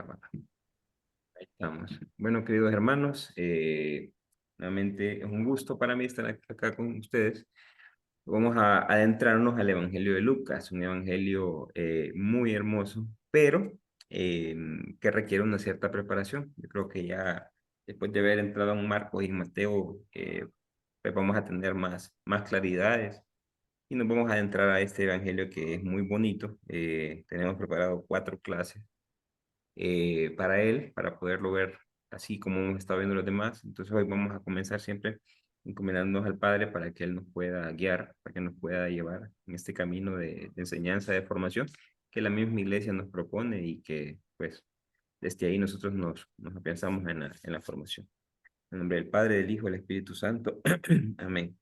grabar. Ahí estamos. Bueno, queridos hermanos, nuevamente es un gusto para mí estar acá con ustedes. Vamos a adentrarnos al Evangelio de Lucas, un evangelio muy hermoso, pero eh, que requiere una cierta preparación. Yo creo que ya después de haber entrado en Marcos y en Mateo, pues vamos a tener más claridades y nos vamos a adentrar a este evangelio que es muy bonito. Tenemos preparado 4 clases para él, para poderlo ver así como hemos estado viendo los demás. Entonces hoy vamos a comenzar siempre encomendándonos al Padre para que Él nos pueda guiar, para que nos pueda llevar en este camino de enseñanza, de formación, que la misma iglesia nos propone y que pues desde ahí nosotros nos afianzamos en la formación. En nombre del Padre, del Hijo, del Espíritu Santo. Amén.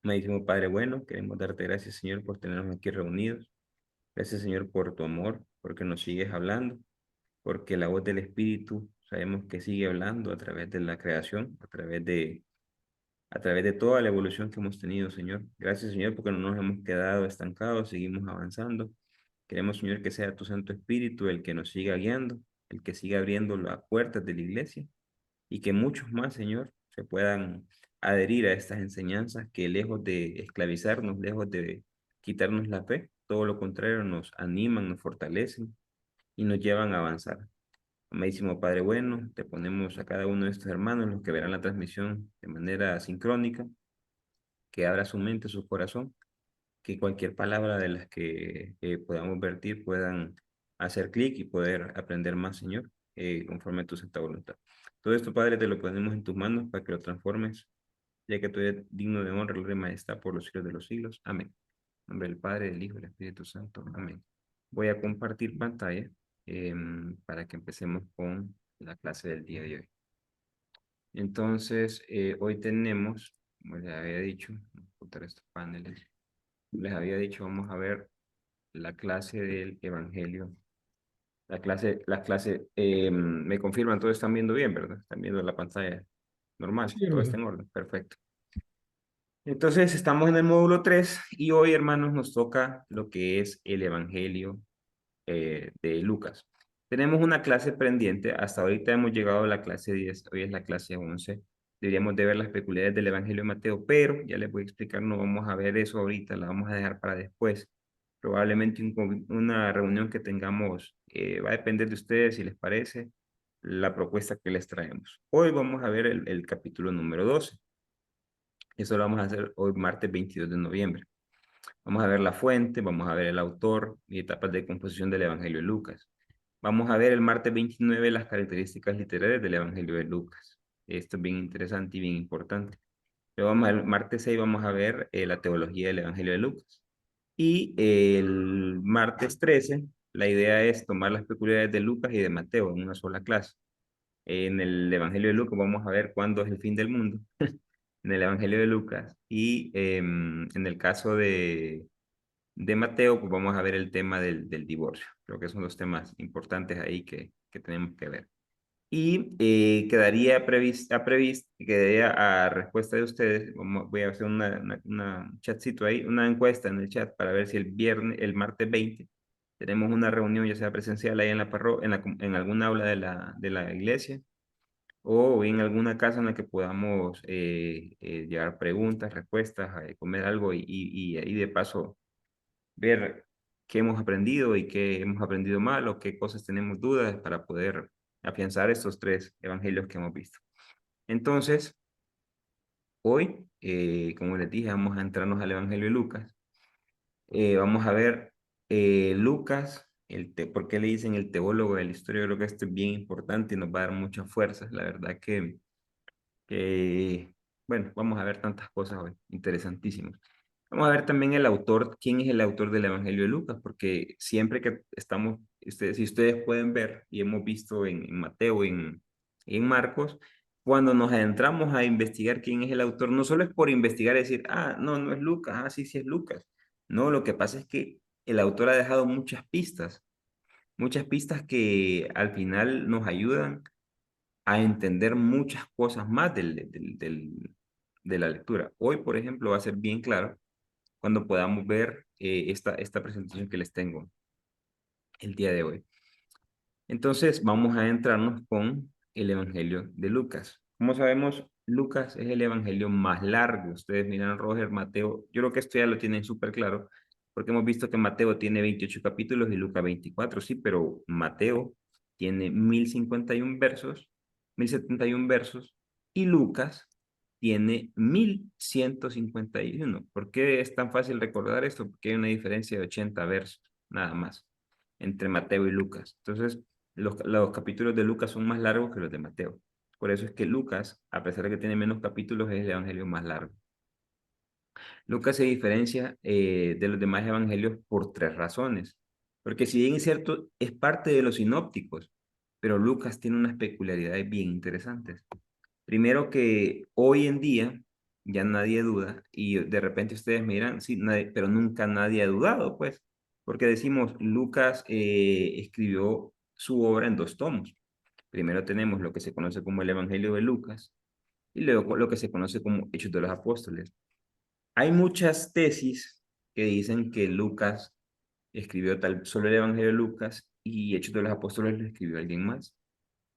Amadísimo Padre bueno, queremos darte gracias, Señor, por tenernos aquí reunidos. Gracias, Señor, por tu amor, porque nos sigues hablando, porque la voz del Espíritu sabemos que sigue hablando a través de la creación, a través de toda la evolución que hemos tenido, Señor. Gracias, Señor, porque no nos hemos quedado estancados, seguimos avanzando. Queremos, Señor, que sea tu Santo Espíritu el que nos siga guiando, el que siga abriendo las puertas de la iglesia y que muchos más, Señor, se puedan adherir a estas enseñanzas que lejos de esclavizarnos, lejos de quitarnos la fe, todo lo contrario, nos animan, nos fortalecen y nos llevan a avanzar. Amadísimo Padre bueno, te ponemos a cada uno de estos hermanos, los que verán la transmisión de manera sincrónica, que abra su mente, su corazón, que cualquier palabra de las que podamos vertir puedan hacer clic y poder aprender más, Señor, conforme a tu santa voluntad. Todo esto, Padre, te lo ponemos en tus manos para que lo transformes, ya que tú eres digno de honra, gloria y majestad por los siglos de los siglos. Amén. En nombre del Padre, del Hijo y del Espíritu Santo. Amén. Voy a compartir pantalla para que empecemos con la clase del día de hoy. Entonces, hoy tenemos, como les había dicho, vamos a ocultar estos paneles. Les había dicho, vamos a ver la clase del Evangelio. Me confirman, todos están viendo bien, ¿verdad? Están viendo la pantalla normal, Sí, todo está hermano. en orden, perfecto. Entonces, estamos en el módulo 3 y hoy, hermanos, nos toca lo que es el Evangelio de Lucas. Tenemos una clase pendiente, hasta ahorita hemos llegado a la clase 10, hoy es la clase 11. Deberíamos de ver las peculiaridades del Evangelio de Mateo, pero ya les voy a explicar, no vamos a ver eso ahorita, la vamos a dejar para después. Probablemente una reunión que tengamos va a depender de ustedes, si les parece, la propuesta que les traemos. Hoy vamos a ver el capítulo número 12. Eso lo vamos a hacer hoy martes 22 de noviembre. Vamos a ver la fuente, vamos a ver el autor y etapas de composición del Evangelio de Lucas. Vamos a ver el martes 29 las características literarias del Evangelio de Lucas. Esto es bien interesante y bien importante. Luego el martes 6 vamos a ver la teología del Evangelio de Lucas. Y el martes 13 la idea es tomar las peculiaridades de Lucas y de Mateo en una sola clase. En el Evangelio de Lucas vamos a ver cuándo es el fin del mundo, en el Evangelio de Lucas. Y en el caso de Mateo, pues vamos a ver el tema del divorcio. Creo que son los temas importantes ahí que tenemos que ver. Y quedaría a respuesta de ustedes, voy a hacer un chatcito ahí, una encuesta en el chat para ver si el martes 20, tenemos una reunión, ya sea presencial ahí en la parroquia, en alguna aula de la iglesia, o en alguna casa en la que podamos llevar preguntas, respuestas, comer algo y ahí de paso ver qué hemos aprendido y qué hemos aprendido mal o qué cosas tenemos dudas para poder afianzar estos 3 evangelios que hemos visto. Entonces, hoy, como les dije, vamos a entrarnos al Evangelio de Lucas. Vamos a ver Lucas, ¿por qué le dicen el teólogo de la historia? Yo creo que esto es bien importante y nos va a dar muchas fuerzas. La verdad que bueno, vamos a ver tantas cosas hoy, interesantísimas. Vamos a ver también el autor, quién es el autor del Evangelio de Lucas, porque siempre que estamos, si ustedes pueden ver, y hemos visto en Mateo y en Marcos, cuando nos adentramos a investigar quién es el autor, no solo es por investigar y decir, ah, no, no es Lucas, ah, sí, sí es Lucas. No, lo que pasa es que el autor ha dejado muchas pistas que al final nos ayudan a entender muchas cosas más de la lectura. Hoy, por ejemplo, va a ser bien claro cuando podamos ver esta presentación que les tengo el día de hoy. Entonces vamos a adentrarnos con el Evangelio de Lucas. Como sabemos, Lucas es el Evangelio más largo. Ustedes miran Roger, Mateo, yo creo que esto ya lo tienen súper claro, porque hemos visto que Mateo tiene 28 capítulos y Lucas 24, sí, pero Mateo tiene 1051 versos, 1071 versos, y Lucas tiene 1151. ¿Por qué es tan fácil recordar esto? Porque hay una diferencia de 80 versos, nada más, entre Mateo y Lucas. Entonces, los capítulos de Lucas son más largos que los de Mateo. Por eso es que Lucas, a pesar de que tiene menos capítulos, es el evangelio más largo. Lucas se diferencia de los demás evangelios por tres razones. Porque si bien es cierto, es parte de los sinópticos, pero Lucas tiene unas peculiaridades bien interesantes. Primero que hoy en día ya nadie duda y de repente ustedes me dirán, sí, nadie, pero nunca nadie ha dudado, pues, porque decimos, Lucas escribió su obra en dos tomos. Primero tenemos lo que se conoce como el Evangelio de Lucas y luego lo que se conoce como Hechos de los Apóstoles. Hay muchas tesis que dicen que Lucas escribió tal solo el Evangelio de Lucas y Hechos de los Apóstoles lo escribió alguien más.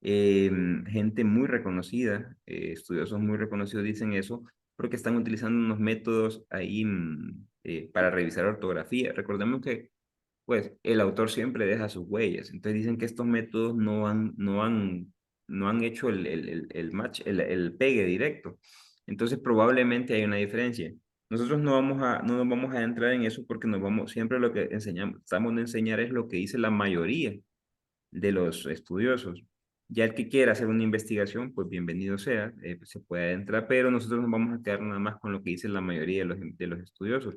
Gente muy reconocida, estudiosos muy reconocidos dicen eso porque están utilizando unos métodos ahí para revisar ortografía. Recordemos que pues el autor siempre deja sus huellas. Entonces dicen que estos métodos no han hecho el match, el pegue directo. Entonces probablemente hay una diferencia. Nosotros no nos vamos a entrar en eso porque siempre lo que enseñamos, estamos de enseñar es lo que dice la mayoría de los estudiosos. Ya el que quiera hacer una investigación, pues bienvenido sea, pues se puede entrar, pero nosotros nos vamos a quedar nada más con lo que dice la mayoría de los estudiosos,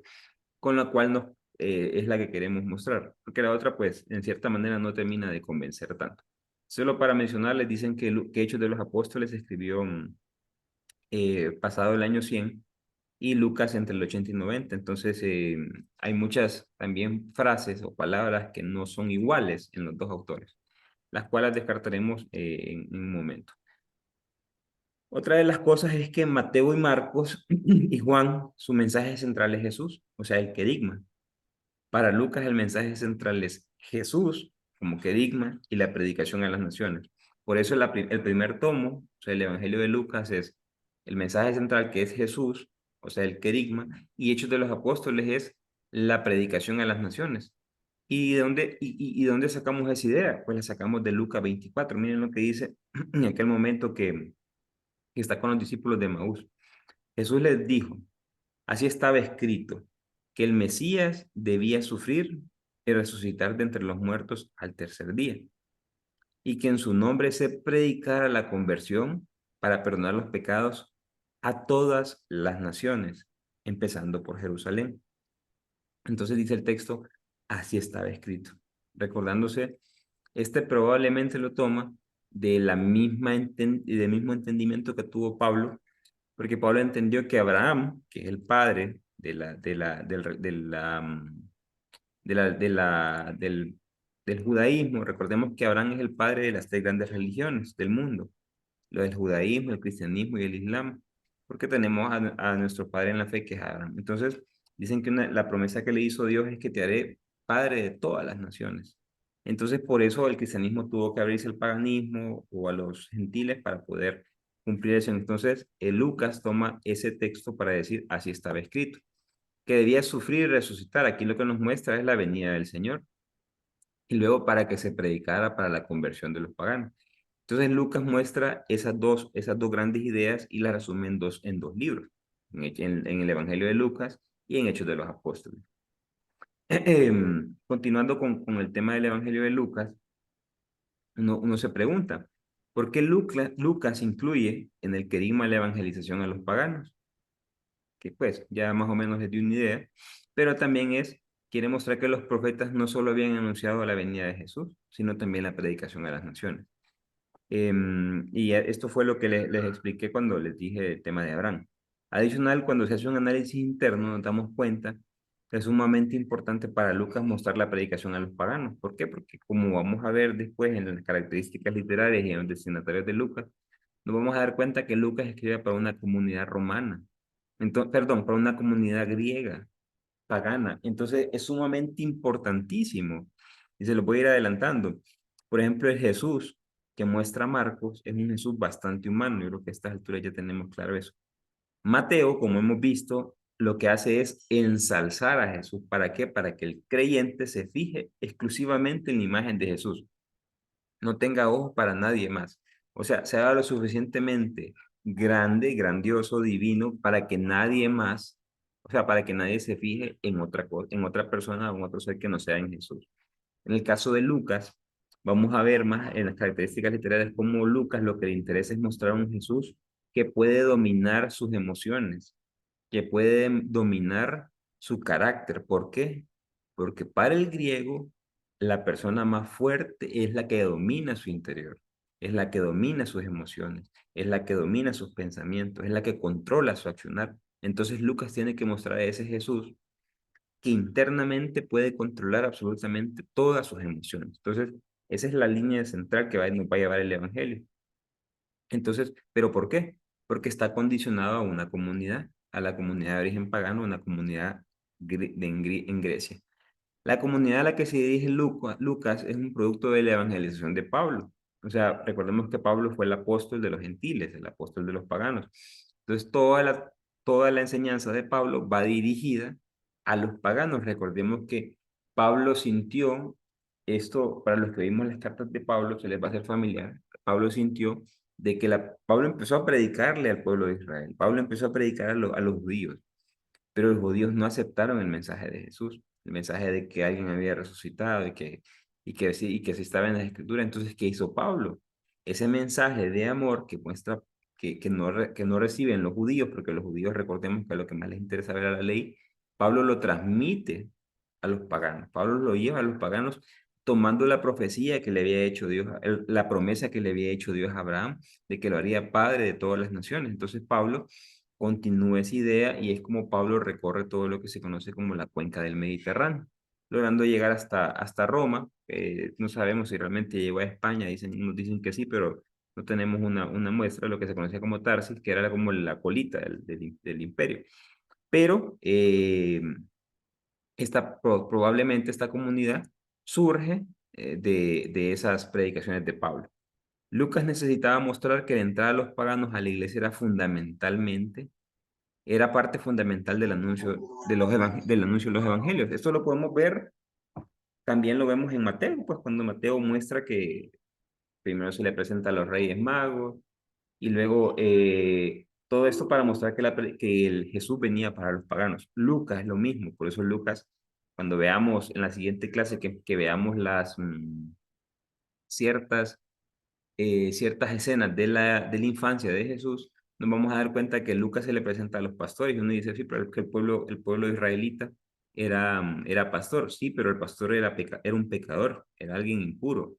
con la cual es la que queremos mostrar, porque la otra, pues, en cierta manera no termina de convencer tanto. Solo para mencionarles, dicen que Hechos de los Apóstoles se escribió pasado el año 100 y Lucas entre el 80 y 90. Entonces, hay muchas también frases o palabras que no son iguales en los dos autores, las cuales descartaremos en un momento. Otra de las cosas es que Mateo y Marcos y Juan, su mensaje central es Jesús, o sea, el querigma. Para Lucas el mensaje central es Jesús como querigma y la predicación a las naciones. Por eso el primer tomo, o sea, el Evangelio de Lucas es el mensaje central que es Jesús, o sea, el querigma, y Hechos de los Apóstoles es la predicación a las naciones. ¿Y dónde sacamos esa idea? Pues la sacamos de Lucas 24. Miren lo que dice en aquel momento que está con los discípulos de Maús. Jesús les dijo, así estaba escrito, que el Mesías debía sufrir y resucitar de entre los muertos al tercer día, y que en su nombre se predicara la conversión para perdonar los pecados a todas las naciones, empezando por Jerusalén. Entonces dice el texto, así estaba escrito. Recordándose, este probablemente lo toma del mismo entendimiento que tuvo Pablo, porque Pablo entendió que Abraham, que es el padre del judaísmo, recordemos que Abraham es el padre de las tres grandes religiones del mundo, lo del judaísmo, el cristianismo y el islam, porque tenemos a nuestro padre en la fe que es Abraham. Entonces, dicen que la promesa que le hizo Dios es que te haré padre de todas las naciones. Entonces, por eso el cristianismo tuvo que abrirse al paganismo o a los gentiles para poder cumplir eso. Entonces, Lucas toma ese texto para decir, así estaba escrito, que debía sufrir y resucitar. Aquí lo que nos muestra es la venida del Señor. Y luego para que se predicara para la conversión de los paganos. Entonces Lucas muestra esas dos grandes ideas y las resume en dos libros, en el Evangelio de Lucas y en Hechos de los Apóstoles. Continuando con el tema del Evangelio de Lucas, uno se pregunta, ¿por qué Lucas incluye en el querigma la evangelización a los paganos? Que pues ya más o menos les di una idea, pero también quiere mostrar que los profetas no solo habían anunciado la venida de Jesús, sino también la predicación a las naciones. Esto fue lo que les expliqué cuando les dije el tema de Abraham. Adicional, cuando se hace un análisis interno, nos damos cuenta que es sumamente importante para Lucas mostrar la predicación a los paganos. ¿Por qué? Porque como vamos a ver después en las características literarias y en los destinatarios de Lucas, nos vamos a dar cuenta que Lucas escribe para una comunidad romana. Entonces, perdón, para una comunidad griega, pagana. Entonces es sumamente importantísimo. Y se lo voy a ir adelantando. Por ejemplo, el Jesús que muestra Marcos es un Jesús bastante humano. Yo creo que a estas alturas ya tenemos claro eso. Mateo, como hemos visto, lo que hace es ensalzar a Jesús. ¿Para qué? Para que el creyente se fije exclusivamente en la imagen de Jesús, no tenga ojos para nadie más. O sea, se haga lo suficientemente grande, grandioso, divino, para que nadie más, o sea, para que nadie se fije en otra cosa, en otra persona o en otro ser que no sea en Jesús. En el caso de Lucas, vamos a ver más en las características literarias cómo Lucas lo que le interesa es mostrar a un Jesús que puede dominar sus emociones, que puede dominar su carácter. ¿Por qué? Porque para el griego, la persona más fuerte es la que domina su interior, es la que domina sus emociones, es la que domina sus pensamientos, es la que controla su accionar. Entonces Lucas tiene que mostrar a ese Jesús que internamente puede controlar absolutamente todas sus emociones. Entonces, esa es la línea central que nos va a llevar el Evangelio. Entonces, ¿pero por qué? Porque está condicionado a una comunidad, a la comunidad de origen pagano, una comunidad en Grecia. La comunidad a la que se dirige Lucas es un producto de la evangelización de Pablo. O sea, recordemos que Pablo fue el apóstol de los gentiles, el apóstol de los paganos. Entonces, toda la enseñanza de Pablo va dirigida a los paganos. Recordemos que Pablo sintió, esto para los que vimos las cartas de Pablo, se les va a hacer familiar. Pablo sintió de que Pablo empezó a predicarle al pueblo de Israel. Pablo empezó a predicar a los judíos, pero los judíos no aceptaron el mensaje de Jesús, el mensaje de que alguien había resucitado y que sí estaba en la escritura. Entonces, ¿qué hizo Pablo? Ese mensaje de amor que muestra que no reciben los judíos, porque los judíos, recordemos que a lo que más les interesa ver a la ley, Pablo lo transmite a los paganos. Pablo lo lleva a los paganos tomando la profecía que le había hecho Dios, la promesa que le había hecho Dios a Abraham, de que lo haría padre de todas las naciones. Entonces Pablo continúa esa idea y es como Pablo recorre todo lo que se conoce como la cuenca del Mediterráneo, logrando llegar hasta Roma. No sabemos si realmente llegó a España, nos dicen que sí, pero no tenemos una muestra de lo que se conocía como Tarsis, que era como la colita del imperio. Pero probablemente esta comunidad surge de esas predicaciones de Pablo. Lucas necesitaba mostrar que la entrada de los paganos a la iglesia era parte fundamental del anuncio del anuncio de los evangelios. Esto lo podemos ver, también lo vemos en Mateo, pues cuando Mateo muestra que primero se le presenta a los reyes magos y luego todo esto para mostrar que el Jesús venía para los paganos. Lucas es lo mismo, por eso Lucas, cuando veamos en la siguiente clase que veamos las ciertas ciertas escenas de la infancia de Jesús, nos vamos a dar cuenta que Lucas se le presenta a los pastores y uno dice, sí, pero es que el pueblo israelita era pastor, sí, pero el pastor era un pecador, era alguien impuro,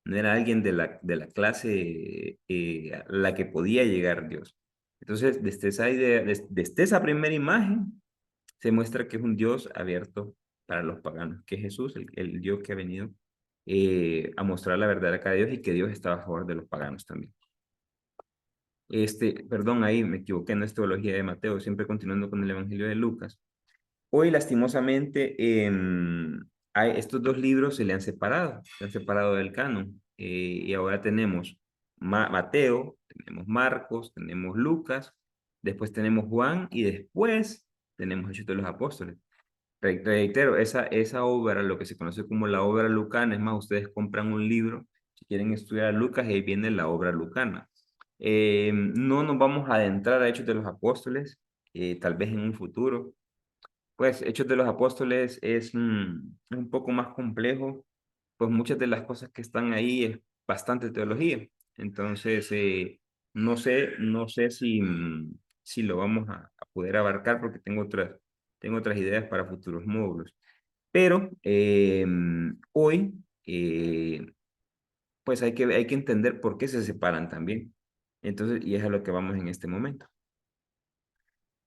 no era alguien de la clase a la que podía llegar Dios. Entonces, desde esa idea, desde esa primera imagen, se muestra que es un Dios abierto para los paganos, que es Jesús, el Dios que ha venido a mostrar la verdad acá de Dios y que Dios estaba a favor de los paganos también. Perdón, ahí me equivoqué en la teología de Mateo, siempre continuando con el Evangelio de Lucas. Hoy, lastimosamente, a estos dos libros se han separado del canon, y ahora tenemos Mateo, tenemos Marcos, tenemos Lucas, después tenemos Juan y después tenemos Hechos de los Apóstoles. Reitero, esa obra, lo que se conoce como la obra lucana, es más, ustedes compran un libro, si quieren estudiar a Lucas, y ahí viene la obra lucana. No nos vamos a adentrar a Hechos de los Apóstoles, tal vez en un futuro. Pues Hechos de los Apóstoles es un poco más complejo, pues muchas de las cosas que están ahí es bastante teología. Entonces, no sé si lo vamos a poder abarcar porque tengo otras ideas para futuros módulos. Pero hoy, pues hay que entender por qué se separan también. Entonces, y es a lo que vamos en este momento.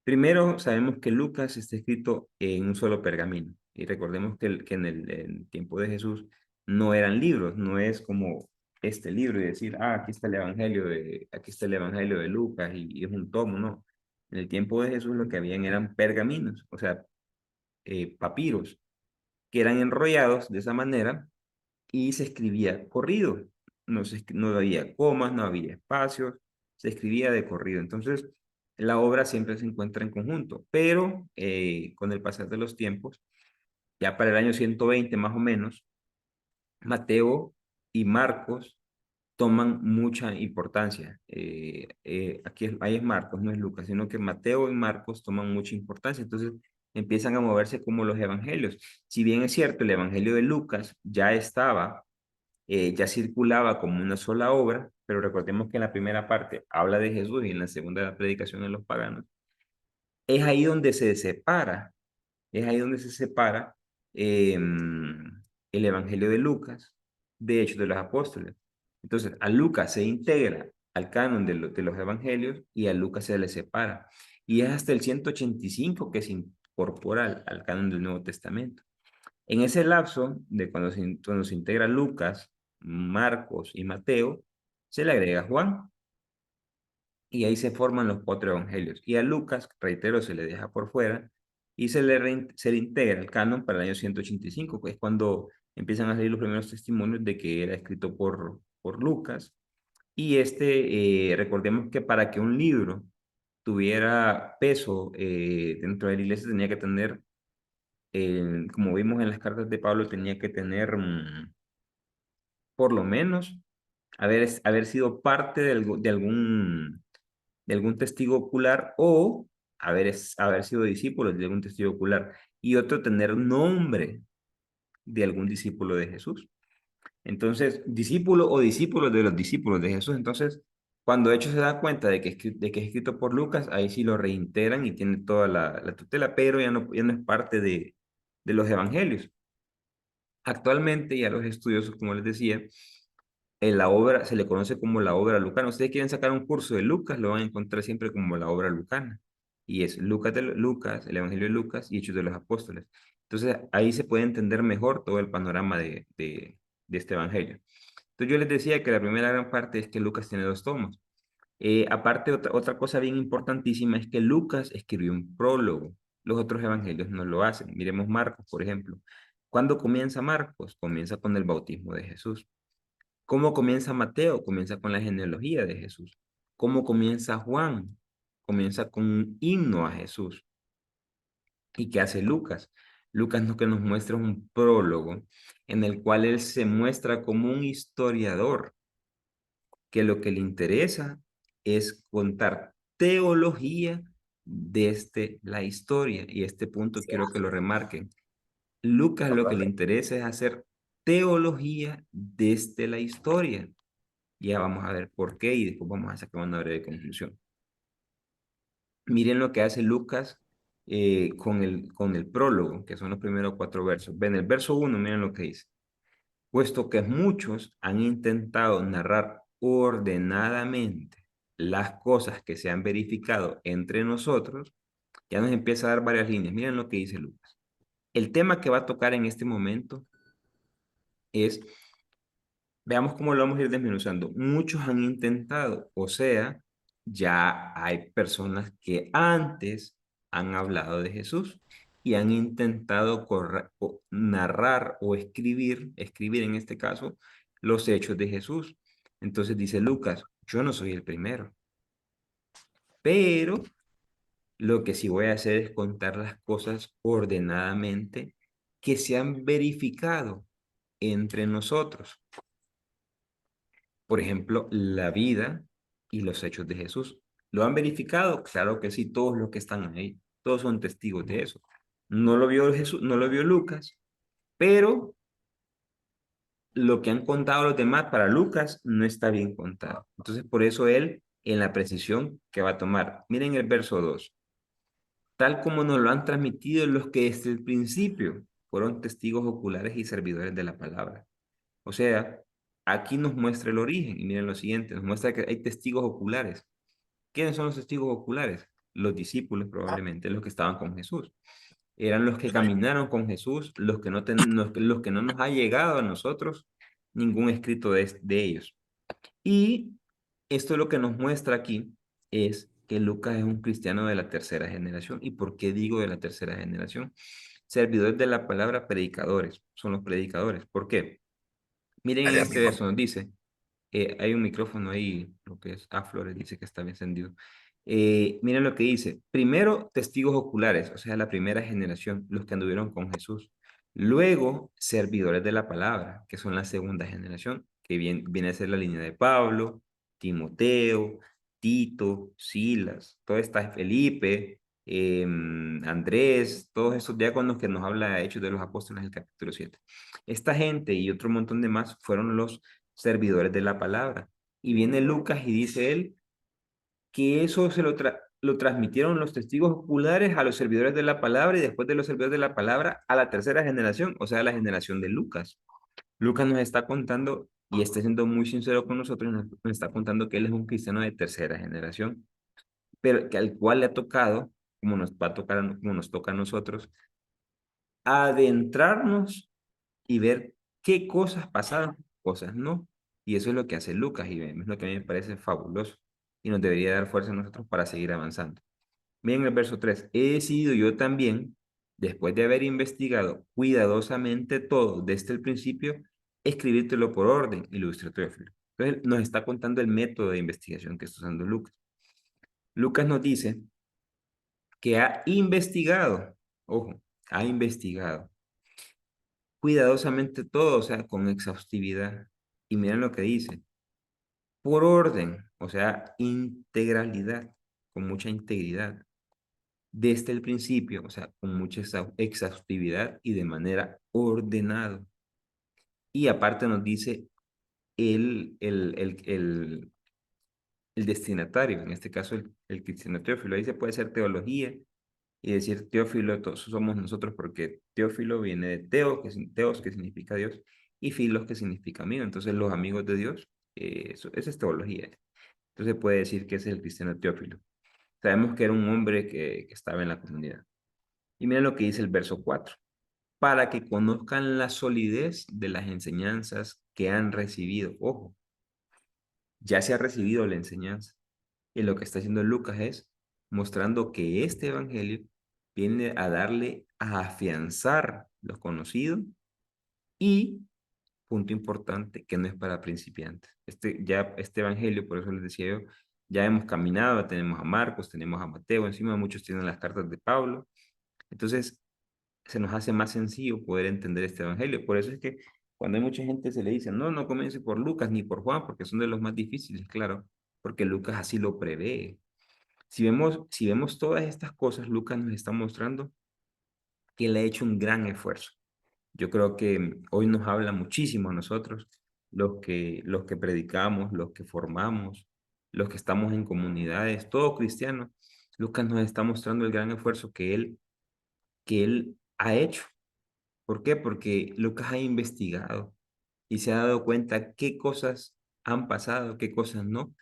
Primero, sabemos que Lucas está escrito en un solo pergamino. Y recordemos que en el tiempo de Jesús no eran libros, no es como este libro y decir, aquí está el Evangelio de Lucas y es un tomo, no. En el tiempo de Jesús lo que habían eran pergaminos, o sea, papiros, que eran enrollados de esa manera y se escribía corrido. No había comas, no había espacios, se escribía de corrido. Entonces, la obra siempre se encuentra en conjunto, pero con el pasar de los tiempos, ya para el año 120 más o menos, Mateo y Marcos toman mucha importancia. Ahí es Marcos, no es Lucas, sino que Mateo y Marcos toman mucha importancia. Entonces empiezan a moverse como los evangelios. Si bien es cierto, el evangelio de Lucas ya estaba, ya circulaba como una sola obra, pero recordemos que en la primera parte habla de Jesús y en la segunda la predicación de los paganos. Es ahí donde se separa, es ahí donde se separa el Evangelio de Lucas de Hechos de los Apóstoles. Entonces, a Lucas se integra al canon de los Evangelios y a Lucas se le separa. Y es hasta el 185 que se incorpora al canon del Nuevo Testamento. En ese lapso de cuando se integra Lucas, Marcos y Mateo, se le agrega Juan y ahí se forman los cuatro evangelios. Y a Lucas, reitero, se le deja por fuera y se le integra el canon para el año 185, que es cuando empiezan a salir los primeros testimonios de que era escrito por Lucas. Y recordemos que para que un libro tuviera peso dentro de la iglesia tenía que tener, como vimos en las cartas de Pablo, tenía que tener por lo menos haber sido parte de algún testigo ocular o haber sido discípulo de algún testigo ocular y otro tener nombre de algún discípulo de Jesús. Entonces, discípulo o discípulos de los discípulos de Jesús. Entonces, cuando Hechos se da cuenta de que es escrito por Lucas, ahí sí lo reintegran y tiene toda la tutela, pero ya no es parte de los evangelios. Actualmente ya los estudiosos, como les decía, en la obra se le conoce como la obra lucana. Ustedes quieren sacar un curso de Lucas, lo van a encontrar siempre como la obra lucana. Y es Lucas, el Evangelio de Lucas y Hechos de los Apóstoles. Entonces ahí se puede entender mejor todo el panorama de este Evangelio. Entonces yo les decía que la primera gran parte es que Lucas tiene dos tomos. Aparte, otra cosa bien importantísima es que Lucas escribió un prólogo. Los otros evangelios no lo hacen. Miremos Marcos, por ejemplo. ¿Cuándo comienza Marcos? Comienza con el bautismo de Jesús. ¿Cómo comienza Mateo? Comienza con la genealogía de Jesús. ¿Cómo comienza Juan? Comienza con un himno a Jesús. ¿Y qué hace Lucas? Lucas lo que nos muestra es un prólogo en el cual él se muestra como un historiador que lo que le interesa es contar teología desde la historia. Y este punto quiero que lo remarquen. Lucas lo que le interesa es hacer teología desde la historia. Ya vamos a ver por qué y después vamos a sacar una breve conclusión. Miren lo que hace Lucas con el prólogo, que son los primeros cuatro versos. Ven, el verso 1, miren lo que dice. Puesto que muchos han intentado narrar ordenadamente las cosas que se han verificado entre nosotros, ya nos empieza a dar varias líneas. Miren lo que dice Lucas. El tema que va a tocar en este momento es, veamos cómo lo vamos a ir desmenuzando. Muchos han intentado, o sea, ya hay personas que antes han hablado de Jesús y han intentado narrar o escribir en este caso, los hechos de Jesús. Entonces dice Lucas, yo no soy el primero, pero lo que sí voy a hacer es contar las cosas ordenadamente que se han verificado entre nosotros. Por ejemplo, la vida y los hechos de Jesús. ¿Lo han verificado? Claro que sí, todos los que están ahí, todos son testigos de eso. No lo vio Jesús, no lo vio Lucas, pero lo que han contado los demás para Lucas no está bien contado. Entonces, por eso él, en la precisión que va a tomar, miren el verso 2, tal como nos lo han transmitido los que desde el principio fueron testigos oculares y servidores de la palabra. O sea, aquí nos muestra el origen y miren lo siguiente, nos muestra que hay testigos oculares. ¿Quiénes son los testigos oculares? Los discípulos probablemente, los que estaban con Jesús. Eran los que caminaron con Jesús, los que no nos ha llegado a nosotros ningún escrito de ellos. Y esto lo que nos muestra aquí es que Lucas es un cristiano de la tercera generación. ¿Y por qué digo de la tercera generación? Servidores de la palabra, predicadores, son los predicadores. ¿Por qué? Miren en Dale, este amigo. verso, nos dice, hay un micrófono ahí, lo que es Flores, dice que está bien encendido. Miren lo que dice. Primero, testigos oculares, o sea, la primera generación, los que anduvieron con Jesús. Luego, servidores de la palabra, que son la segunda generación, que viene a ser la línea de Pablo, Timoteo, Tito, Silas, toda esta Felipe, Andrés, todos esos diáconos que nos habla Hechos de los Apóstoles en el capítulo 7. Esta gente y otro montón de más fueron los servidores de la palabra. Y viene Lucas y dice él que eso lo transmitieron los testigos oculares a los servidores de la palabra y después de los servidores de la palabra a la tercera generación, o sea, la generación de Lucas. Lucas nos está contando, y está siendo muy sincero con nosotros, nos está contando que él es un cristiano de tercera generación, pero que al cual le ha tocado, como nos va a tocar, como nos toca a nosotros, adentrarnos y ver qué cosas pasaron, cosas no. Y eso es lo que hace Lucas y es lo que a mí me parece fabuloso y nos debería dar fuerza a nosotros para seguir avanzando. Miren el verso 3. He decidido yo también, después de haber investigado cuidadosamente todo desde el principio, escribírtelo por orden, ilustre Teófilo. Entonces nos está contando el método de investigación que está usando Lucas. Lucas nos dice que ha investigado, ojo, ha investigado cuidadosamente todo, o sea, con exhaustividad. Y miren lo que dice, por orden, o sea, integralidad, con mucha integridad, desde el principio, o sea, con mucha exhaustividad y de manera ordenada. Y aparte nos dice el destinatario, en este caso el cristiano Teófilo, ahí se puede ser teología y decir Teófilo, todos somos nosotros porque Teófilo viene de Teo, Teos, que significa Dios, y Filos, que significa amigo. Entonces, los amigos de Dios, esa es teología. Entonces, puede decir que ese es el cristiano Teófilo. Sabemos que era un hombre que estaba en la comunidad. Y miren lo que dice el verso 4. Para que conozcan la solidez de las enseñanzas que han recibido. Ojo, ya se ha recibido la enseñanza. Y lo que está haciendo Lucas es mostrando que este evangelio viene a darle, a afianzar lo conocido y, punto importante, que no es para principiantes. Este evangelio, por eso les decía yo, ya hemos caminado, tenemos a Marcos, tenemos a Mateo, encima muchos tienen las cartas de Pablo. Entonces, se nos hace más sencillo poder entender este evangelio. Por eso es que cuando hay mucha gente se le dice, no, no comience por Lucas ni por Juan, porque son de los más difíciles, claro, porque Lucas así lo prevé. Si vemos todas estas cosas, Lucas nos está mostrando que él ha hecho un gran esfuerzo. Yo creo que hoy nos habla muchísimo a nosotros, los que predicamos, los que formamos, los que estamos en comunidades, todo cristiano. Lucas nos está mostrando el gran esfuerzo que él ha hecho. ¿Por qué? Porque Lucas ha investigado y se ha dado cuenta qué cosas han pasado, qué cosas no.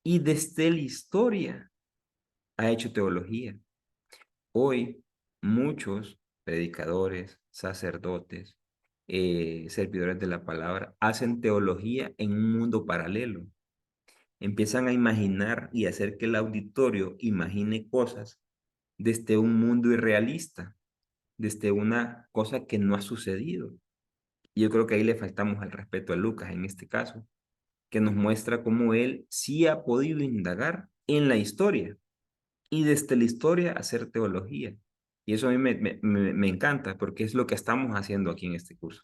Y desde la historia ha hecho teología. Hoy muchos predicadores, sacerdotes, servidores de la palabra hacen teología en un mundo paralelo. Empiezan a imaginar y hacer que el auditorio imagine cosas desde un mundo irrealista, desde una cosa que no ha sucedido. Y yo creo que ahí le faltamos al respeto a Lucas en este caso, que nos muestra cómo él sí ha podido indagar en la historia y desde la historia hacer teología. Y eso a mí me encanta porque es lo que estamos haciendo aquí en este curso.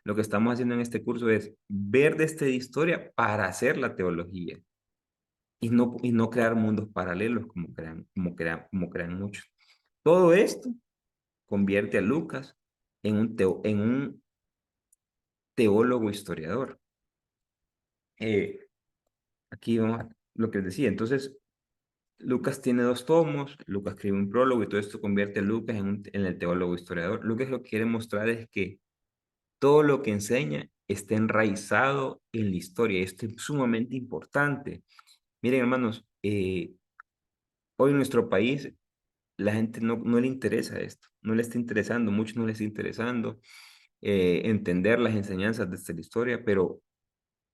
Lo que estamos haciendo en este curso es ver desde la historia para hacer la teología y no crear mundos paralelos como crean muchos. Todo esto convierte a Lucas en un teólogo historiador. Aquí vamos a lo que les decía. Entonces, Lucas tiene dos tomos, Lucas escribe un prólogo y todo esto convierte a Lucas en el teólogo historiador. Lucas lo que quiere mostrar es que todo lo que enseña está enraizado en la historia. Esto es sumamente importante. Miren, hermanos, hoy en nuestro país la gente no le interesa esto, no le está interesando, muchos no les está interesando entender las enseñanzas de esta historia, pero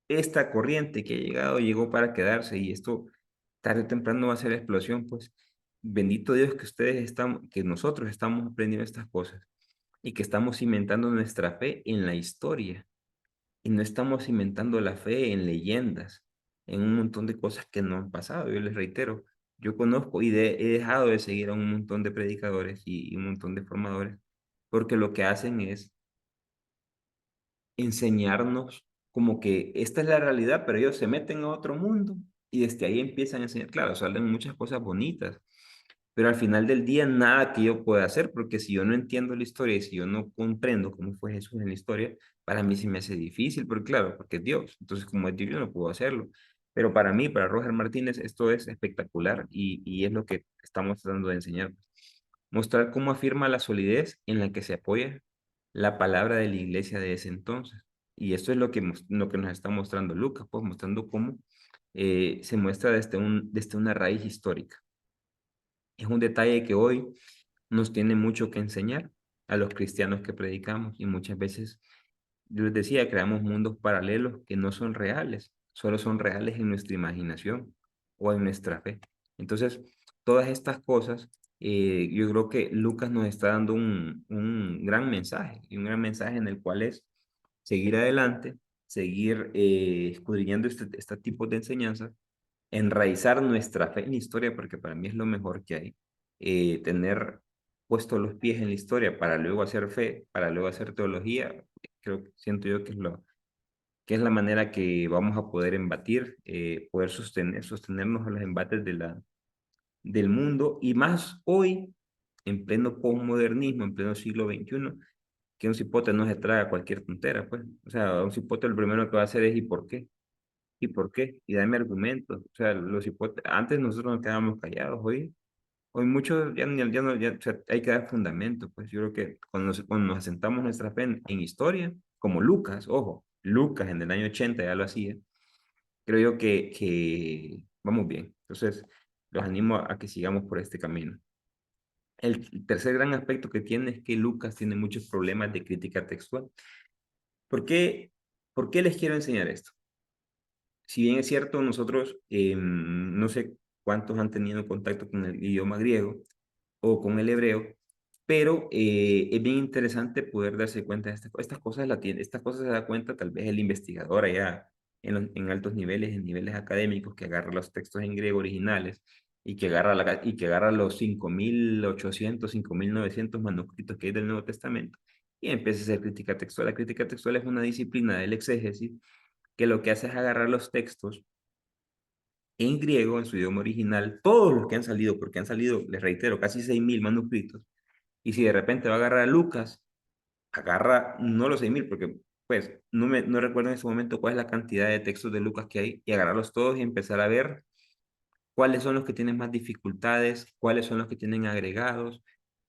esta corriente que ha llegado llegó para quedarse y esto tarde o temprano va a ser la explosión, pues bendito Dios que que nosotros estamos aprendiendo estas cosas y que estamos cimentando nuestra fe en la historia. y no estamos cimentando la fe en leyendas, en un montón de cosas que no han pasado. Yo les reitero, yo conozco y he dejado de seguir a un montón de predicadores y un montón de formadores, porque lo que hacen es enseñarnos como que esta es la realidad, pero ellos se meten a otro mundo y desde ahí empiezan a enseñar. Claro, salen muchas cosas bonitas, pero al final del día nada que yo pueda hacer, porque si yo no entiendo la historia y si yo no comprendo cómo fue Jesús en la historia, para mí se me hace difícil, porque claro, porque es Dios. Entonces, como es Dios, yo no puedo hacerlo. Pero para mí, para Roger Martínez, esto es espectacular y es lo que estamos tratando de enseñar. Mostrar cómo afirma la solidez en la que se apoya la palabra de la iglesia de ese entonces. Y esto es lo que nos está mostrando Lucas, pues mostrando cómo se muestra desde una raíz histórica. Es un detalle que hoy nos tiene mucho que enseñar a los cristianos que predicamos y muchas veces, yo les decía, creamos mundos paralelos que no son reales, solo son reales en nuestra imaginación o en nuestra fe. Entonces, todas estas cosas, yo creo que Lucas nos está dando un gran mensaje y un gran mensaje en el cual es seguir adelante, seguir escudriñando este tipo de enseñanzas, enraizar nuestra fe en la historia, porque para mí es lo mejor que hay. Tener puestos los pies en la historia para luego hacer fe, para luego hacer teología, siento yo que es la manera que vamos a poder embatir, poder sostenernos a los embates del mundo, y más hoy, en pleno posmodernismo, en pleno siglo XXI, que un cipote no se traga cualquier tontera, pues. O sea, un cipote lo primero que va a hacer es ¿y por qué? ¿Y por qué? Y dame argumentos. O sea, antes nosotros nos quedábamos callados, hoy muchos ya no, ya, o sea, hay que dar fundamento. Pues yo creo que cuando nos asentamos nuestra fe en historia, como Lucas, ojo, Lucas en el año 80 ya lo hacía, creo yo que vamos bien. Entonces, los animo a que sigamos por este camino. El tercer gran aspecto que tiene es que Lucas tiene muchos problemas de crítica textual. ¿Por qué, por qué les quiero enseñar esto? Si bien es cierto, nosotros no sé cuántos han tenido contacto con el idioma griego o con el hebreo, pero es bien interesante poder darse cuenta de estas cosas, estas cosas se da cuenta tal vez el investigador allá en altos niveles, en niveles académicos, que agarra los textos en griego originales y que agarra los 5.800, 5.900 manuscritos que hay del Nuevo Testamento y empieza a hacer crítica textual. La crítica textual es una disciplina del exégesis que lo que hace es agarrar los textos en griego, en su idioma original, todos los que han salido, porque han salido, les reitero, casi 6.000 manuscritos, y si de repente va a agarrar a Lucas, agarra no los 6.000, porque pues no recuerdo en ese momento cuál es la cantidad de textos de Lucas que hay, y agarrarlos todos y empezar a ver cuáles son los que tienen más dificultades, cuáles son los que tienen agregados,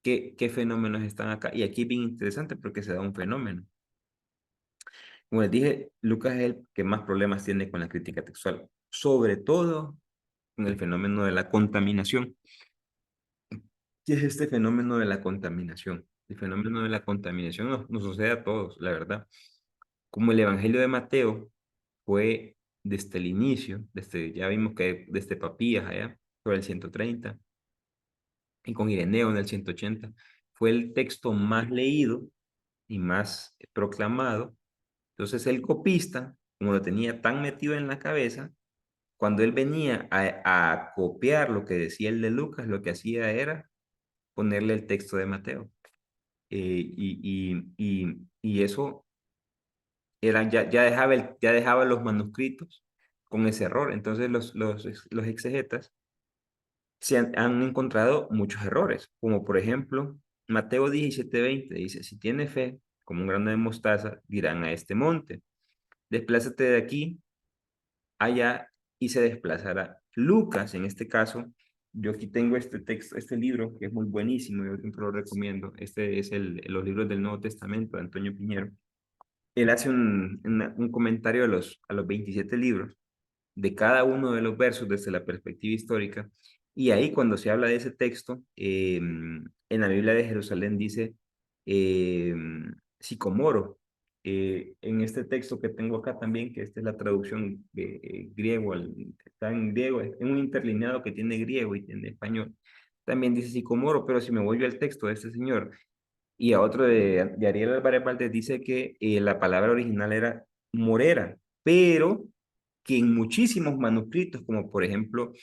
qué fenómenos están acá. Y aquí es bien interesante porque se da un fenómeno. Como les dije, Lucas es el que más problemas tiene con la crítica textual, sobre todo con el fenómeno de la contaminación. ¿Qué es este fenómeno de la contaminación? El fenómeno de la contaminación nos sucede a todos, la verdad. Como el Evangelio de Mateo fue desde el inicio, ya vimos que desde Papías allá, sobre el 130, y con Ireneo en el 180, fue el texto más leído y más proclamado. Entonces el copista, como lo tenía tan metido en la cabeza, cuando él venía a copiar lo que decía el de Lucas, lo que hacía era ponerle el texto de Mateo. Y eso ya dejaba los manuscritos con ese error. Entonces los exegetas han encontrado muchos errores, como por ejemplo, Mateo 17:20 dice, si tiene fe, como un grano de mostaza, dirán a este monte, desplázate de aquí allá y se desplazará. Lucas, en este caso, yo aquí tengo este texto, este libro, que es muy buenísimo, yo siempre lo recomiendo. Este es los libros del Nuevo Testamento de Antonio Piñero. Él hace un comentario a los 27 libros de cada uno de los versos desde la perspectiva histórica. Y ahí cuando se habla de ese texto, en la Biblia de Jerusalén dice eh, sicomoro. En este texto que tengo acá también, que esta es la traducción de griego, está en griego, es un interlineado que tiene griego y tiene español. También dice sicomoro, pero si me voy yo al texto de este señor y a otro de Ariel Álvarez Valdés dice que la palabra original era Morera, pero que en muchísimos manuscritos, como por ejemplo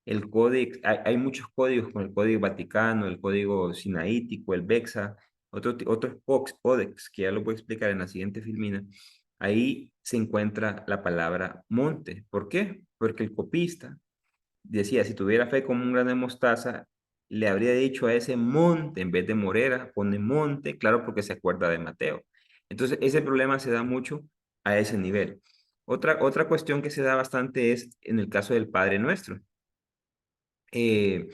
el código, hay muchos códigos como el Código Vaticano, el Código Sinaítico, el Bexa, otros códex que ya lo voy a explicar en la siguiente filmina, ahí se encuentra la palabra monte. ¿Por qué? Porque el copista decía, si tuviera fe como un grano de mostaza, le habría dicho a ese monte, en vez de morera, pone monte, claro, porque se acuerda de Mateo. Entonces, ese problema se da mucho a ese nivel. Otra cuestión que se da bastante es en el caso del Padre Nuestro. Eh,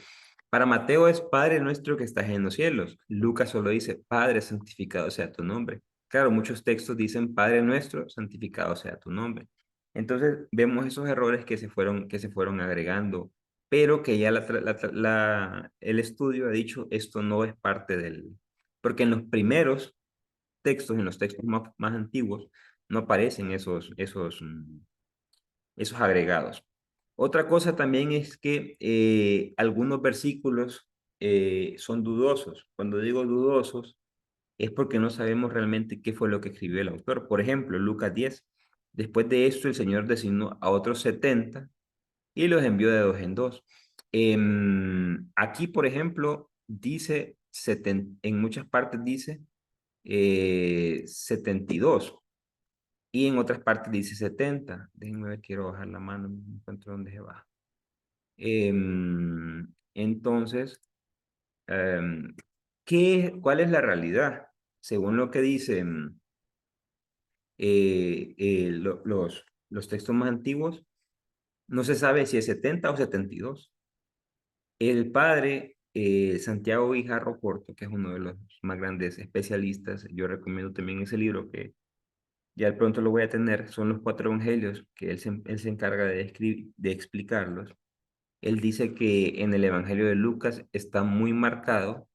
para Mateo es Padre nuestro que estás en los cielos. Lucas solo dice, Padre santificado sea tu nombre. Claro, muchos textos dicen, Padre nuestro, santificado sea tu nombre. Entonces vemos esos errores que se fueron agregando, pero que ya el estudio ha dicho, esto no es parte del... Porque en los primeros textos, en los textos más antiguos, no aparecen esos agregados. Otra cosa también es que algunos versículos son dudosos. Cuando digo dudosos, es porque no sabemos realmente qué fue lo que escribió el autor. Por ejemplo, Lucas 10. Después de esto, el Señor designó a otros 70 y los envió de dos en dos. Aquí, por ejemplo, dice, en muchas partes dice 72. Y en otras partes dice 70. Déjenme ver, quiero bajar la mano, no encuentro dónde se baja. Entonces, em, ¿cuál es la realidad? Según lo que dicen los textos más antiguos, no se sabe si es 70 o 72. El padre Santiago Guijarro Porto, que es uno de los más grandes especialistas, yo recomiendo también ese libro que ya pronto lo voy a tener, son los cuatro evangelios, que él se encarga de explicarlos. Él dice que en el Evangelio de Lucas está muy marcado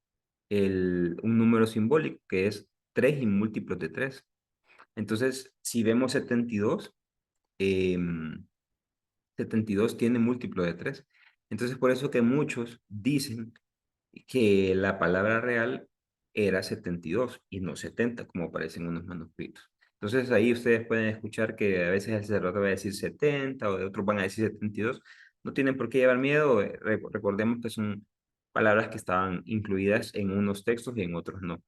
un número simbólico que es 3 y múltiplos de 3. Entonces, si vemos 72, eh, 72 tiene múltiplo de 3. Entonces, por eso que muchos dicen que la palabra real era 72 y no 70, como aparece en unos manuscritos. Entonces ahí ustedes pueden escuchar que a veces el sacerdote va a decir 70 o de otros van a decir 72. No tienen por qué llevar miedo. Recordemos que son palabras que estaban incluidas en unos textos y en otros no.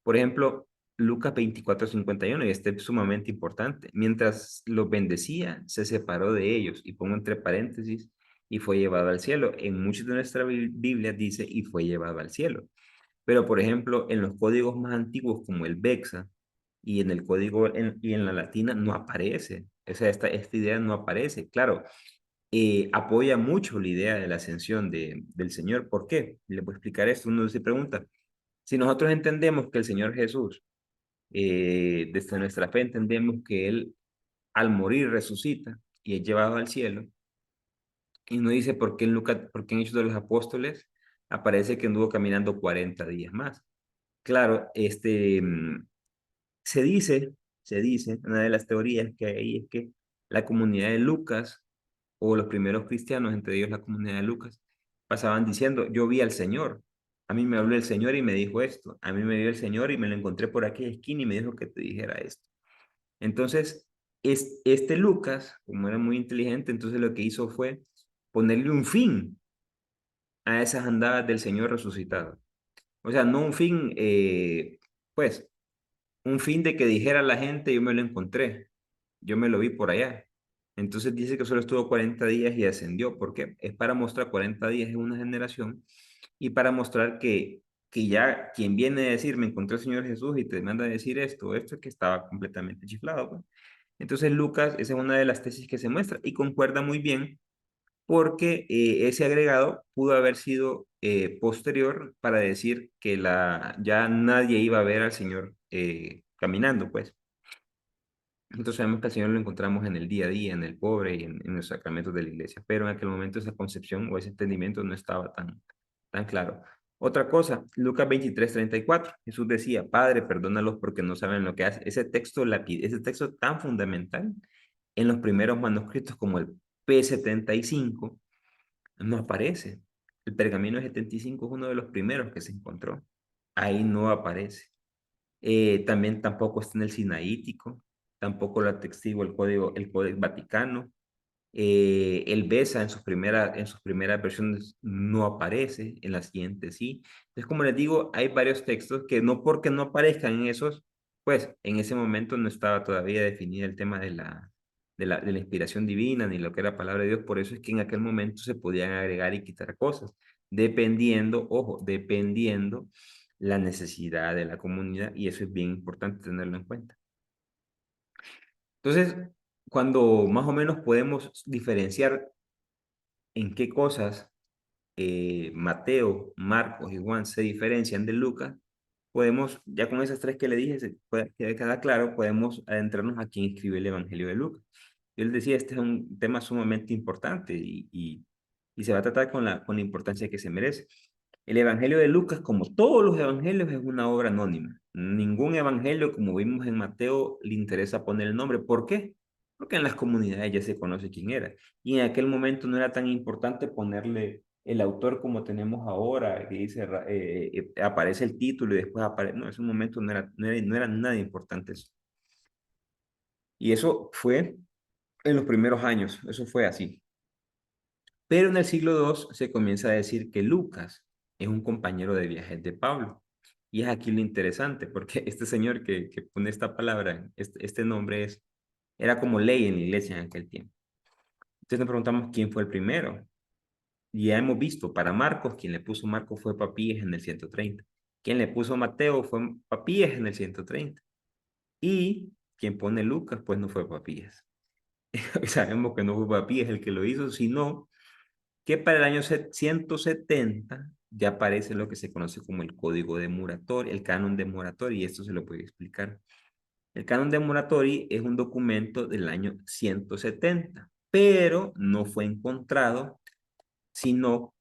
Por ejemplo, Lucas 24:51, y este es sumamente importante. Mientras los bendecía, se separó de ellos, y pongo entre paréntesis, y fue llevado al cielo. En muchas de nuestras Biblias dice, y fue llevado al cielo. Pero, por ejemplo, en los códigos más antiguos, como el Bexa, y en el código y en la latina, no aparece. O sea, esta idea no aparece. Claro, apoya mucho la idea de la ascensión del Señor. ¿Por qué? Le voy a explicar esto. Uno se pregunta, si nosotros entendemos que el Señor Jesús, desde nuestra fe entendemos que Él al morir resucita y es llevado al cielo, y no dice por qué en Lucas, por qué en Hechos de los Apóstoles aparece que anduvo caminando 40 días más. Claro, se dice, una de las teorías que hay es que la comunidad de Lucas, o los primeros cristianos, entre ellos la comunidad de Lucas, pasaban diciendo, yo vi al Señor, a mí me habló el Señor y me dijo esto, a mí me vio el Señor y me lo encontré por aquella esquina y me dijo que te dijera esto. Entonces, este Lucas, como era muy inteligente, entonces lo que hizo fue ponerle un fin a esas andadas del Señor resucitado. O sea, no un fin, pues, un fin de que dijera la gente, yo me lo encontré, yo me lo vi por allá. Entonces dice que solo estuvo 40 días y ascendió. ¿Por qué? Es para mostrar 40 días en una generación y para mostrar que ya quien viene a decir, me encontré el Señor Jesús y te manda a decir esto es que estaba completamente chiflado, pues. Entonces Lucas, esa es una de las tesis que se muestra y concuerda muy bien porque ese agregado pudo haber sido posterior para decir que ya nadie iba a ver al Señor caminando, pues. Nosotros sabemos que al Señor lo encontramos en el día a día, en el pobre y en los sacramentos de la iglesia, pero en aquel momento esa concepción o ese entendimiento no estaba tan claro. Otra cosa, Lucas 23:34, Jesús decía, Padre, perdónalos porque no saben lo que hacen. Ese texto tan fundamental en los primeros manuscritos como el P75 no aparece. El pergamino 75 es uno de los primeros que se encontró. Ahí no aparece. También tampoco está en el Sinaítico. tampoco lo atestigua el Códex Vaticano. El Besa en sus primeras versiones no aparece, en las siguientes sí. Entonces, como les digo, hay varios textos que no porque no aparezcan en esos, pues en ese momento no estaba todavía definido el tema de la inspiración divina ni lo que era palabra de Dios. Por eso es que en aquel momento se podían agregar y quitar cosas, dependiendo, ojo, dependiendo la necesidad de la comunidad, y eso es bien importante tenerlo en cuenta. Entonces, cuando más o menos podemos diferenciar en qué cosas Mateo, Marcos y Juan se diferencian de Lucas, podemos, ya con esas tres que le dije, que queda claro, podemos adentrarnos a quién escribe el Evangelio de Lucas. Yo les decía, este es un tema sumamente importante y se va a tratar con la importancia que se merece. El Evangelio de Lucas, como todos los evangelios, es una obra anónima. Ningún evangelio, como vimos en Mateo, le interesa poner el nombre. ¿Por qué? Porque en las comunidades ya se conoce quién era. Y en aquel momento no era tan importante ponerle el autor como tenemos ahora, que dice, aparece el título y después aparece. No, en ese momento no era nada importante eso. Y eso fue en los primeros años, eso fue así. Pero en el siglo II se comienza a decir que Lucas es un compañero de viajes de Pablo. Y es aquí lo interesante, porque este señor que pone esta palabra, este nombre era como ley en la iglesia en aquel tiempo. Entonces nos preguntamos quién fue el primero. Y ya hemos visto, para Marcos, quien le puso Marcos fue Papías en el 130. Quien le puso Mateo fue Papías en el 130. Y quien pone Lucas, pues no fue Papías. Sabemos que no fue Papías el que lo hizo, sino que para el año 170 ya aparece lo que se conoce como el Código de Muratori, el Canon de Muratori, y esto se lo puedo explicar. El Canon de Muratori es un documento del año 170, pero no fue encontrado sino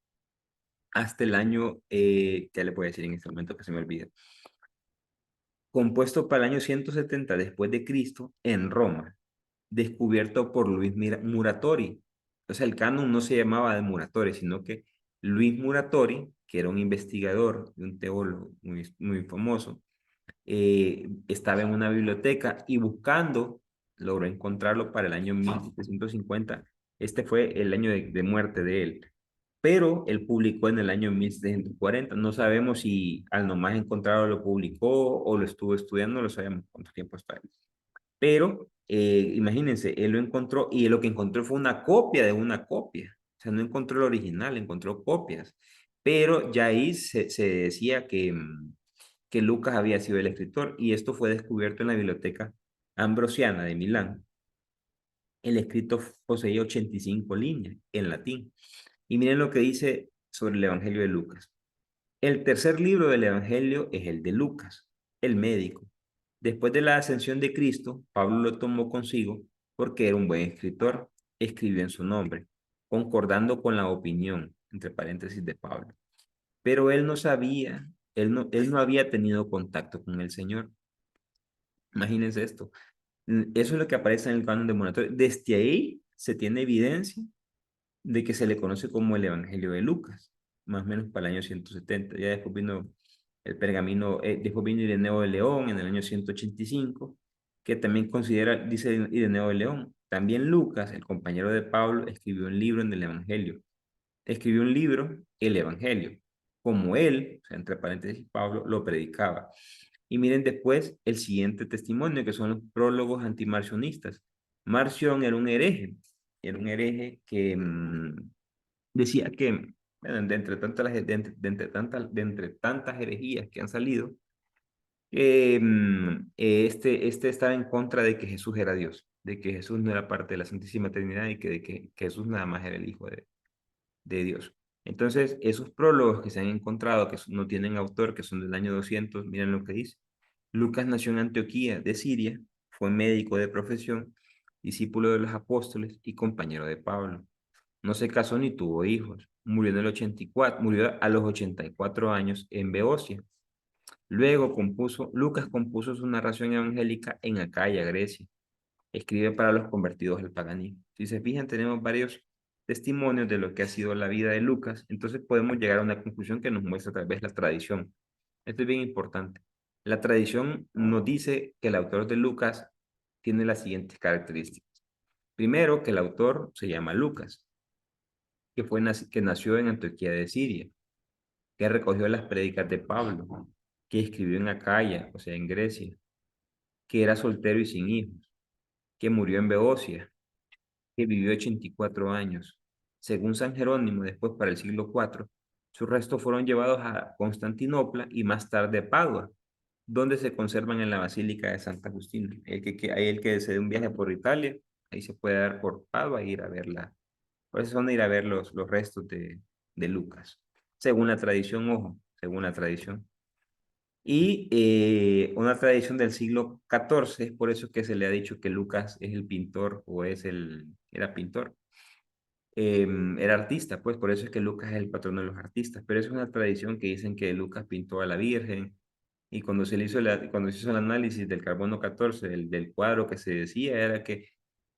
hasta el año, ya le voy a decir en este momento que se me olvida, compuesto para el año 170 después de Cristo en Roma, descubierto por Luis Muratori. O sea, el canon no se llamaba de Muratori, sino que Luis Muratori, que era un investigador y un teólogo muy, muy famoso, estaba en una biblioteca y buscando, logró encontrarlo para el año 1750. Este fue el año de muerte de él, pero él publicó en el año 1740. No sabemos si al nomás encontrarlo lo publicó o lo estuvo estudiando, no lo sabemos cuánto tiempo está ahí. Pero imagínense, él lo encontró y lo que encontró fue una copia de una copia. O sea, no encontró el original, encontró copias. Pero ya ahí se decía que Lucas había sido el escritor y esto fue descubierto en la biblioteca ambrosiana de Milán. El escrito poseía 85 líneas en latín. Y miren lo que dice sobre el Evangelio de Lucas. El tercer libro del Evangelio es el de Lucas, el médico. Después de la ascensión de Cristo, Pablo lo tomó consigo porque era un buen escritor. Escribió en su nombre, concordando con la opinión, entre paréntesis, de Pablo. Pero él no sabía, él no había tenido contacto con el Señor. Imagínense esto. Eso es lo que aparece en el canon de Monatorio. Desde ahí se tiene evidencia de que se le conoce como el Evangelio de Lucas, más o menos para el año 170. Ya después vino el pergamino, después vino Ireneo de León en el año 185, que también considera, dice Ireneo de León, también Lucas, el compañero de Pablo, escribió un libro en el Evangelio. Escribió un libro, el Evangelio, como él, o sea, entre paréntesis, Pablo, lo predicaba. Y miren después el siguiente testimonio, que son los prólogos antimarcionistas. Marción era un hereje que decía que, bueno, de entre tantas herejías que han salido, este estaba en contra de que Jesús era Dios, de que Jesús no era parte de la Santísima Trinidad y que Jesús nada más era el Hijo de Dios. Entonces, esos prólogos que se han encontrado, que no tienen autor, que son del año 200, miren lo que dice. Lucas nació en Antioquía de Siria, fue médico de profesión, discípulo de los apóstoles y compañero de Pablo. No se casó ni tuvo hijos. Murió a los 84 años en Beocia. Luego Lucas compuso su narración evangélica en Acaya, Grecia. Escribe para los convertidos al paganismo. Si se fijan, tenemos varios testimonios de lo que ha sido la vida de Lucas, entonces podemos llegar a una conclusión que nos muestra tal vez la tradición. Esto es bien importante. La tradición nos dice que el autor de Lucas tiene las siguientes características. Primero, que el autor se llama Lucas, que nació en Antioquía de Siria, que recogió las prédicas de Pablo, que escribió en Acaya, o sea, en Grecia, que era soltero y sin hijos, que murió en Beocia, que vivió 84 años. Según San Jerónimo, después para el siglo IV, sus restos fueron llevados a Constantinopla y más tarde a Padua, donde se conservan en la Basílica de Santa Justina. El que se dé un viaje por Italia, ahí se puede dar por Padua e ir a verla. Por eso son ir a ver los restos de Lucas, según la tradición, ojo, según la tradición. Y una tradición del siglo XIV, es por eso que se le ha dicho que Lucas es el pintor o era pintor. Era artista, pues por eso es que Lucas es el patrono de los artistas, pero es una tradición que dicen que Lucas pintó a la Virgen y cuando se hizo el análisis del carbono 14, del cuadro que se decía era que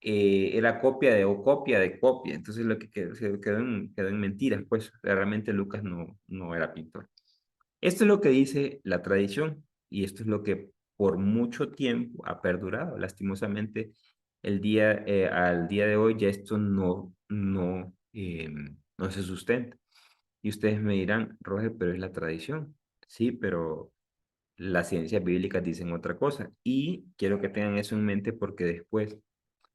era copia de o copia de copia, entonces lo que quedó en mentiras, pues realmente Lucas no era pintor. Esto es lo que dice la tradición y esto es lo que por mucho tiempo ha perdurado. Lastimosamente, al día de hoy ya esto no se sustenta. Y ustedes me dirán, Roger, pero es la tradición. Sí, pero las ciencias bíblicas dicen otra cosa. Y quiero que tengan eso en mente porque después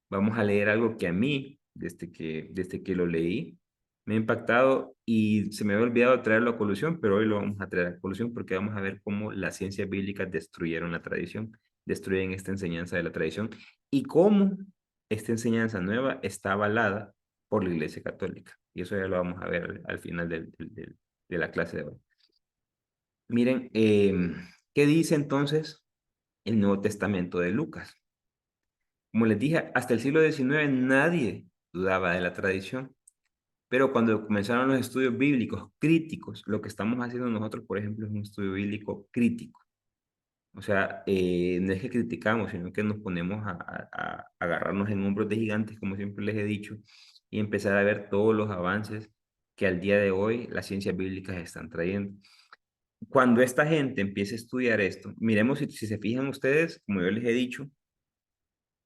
vamos a leer algo que a mí, desde que lo leí, me ha impactado y se me había olvidado traerlo a colusión, pero hoy lo vamos a traer a colusión porque vamos a ver cómo las ciencias bíblicas destruyeron la tradición, destruyen esta enseñanza de la tradición y cómo esta enseñanza nueva está avalada por la Iglesia Católica. Y eso ya lo vamos a ver al final de la clase de hoy. Miren, ¿qué dice entonces el Nuevo Testamento de Lucas? Como les dije, hasta el siglo XIX nadie dudaba de la tradición, pero cuando comenzaron los estudios bíblicos críticos, lo que estamos haciendo nosotros, por ejemplo, es un estudio bíblico crítico. O sea, no es que criticamos, sino que nos ponemos a agarrarnos en hombros de gigantes, como siempre les he dicho, y empezar a ver todos los avances que al día de hoy las ciencias bíblicas están trayendo. Cuando esta gente empiece a estudiar esto, miremos si se fijan ustedes, como yo les he dicho,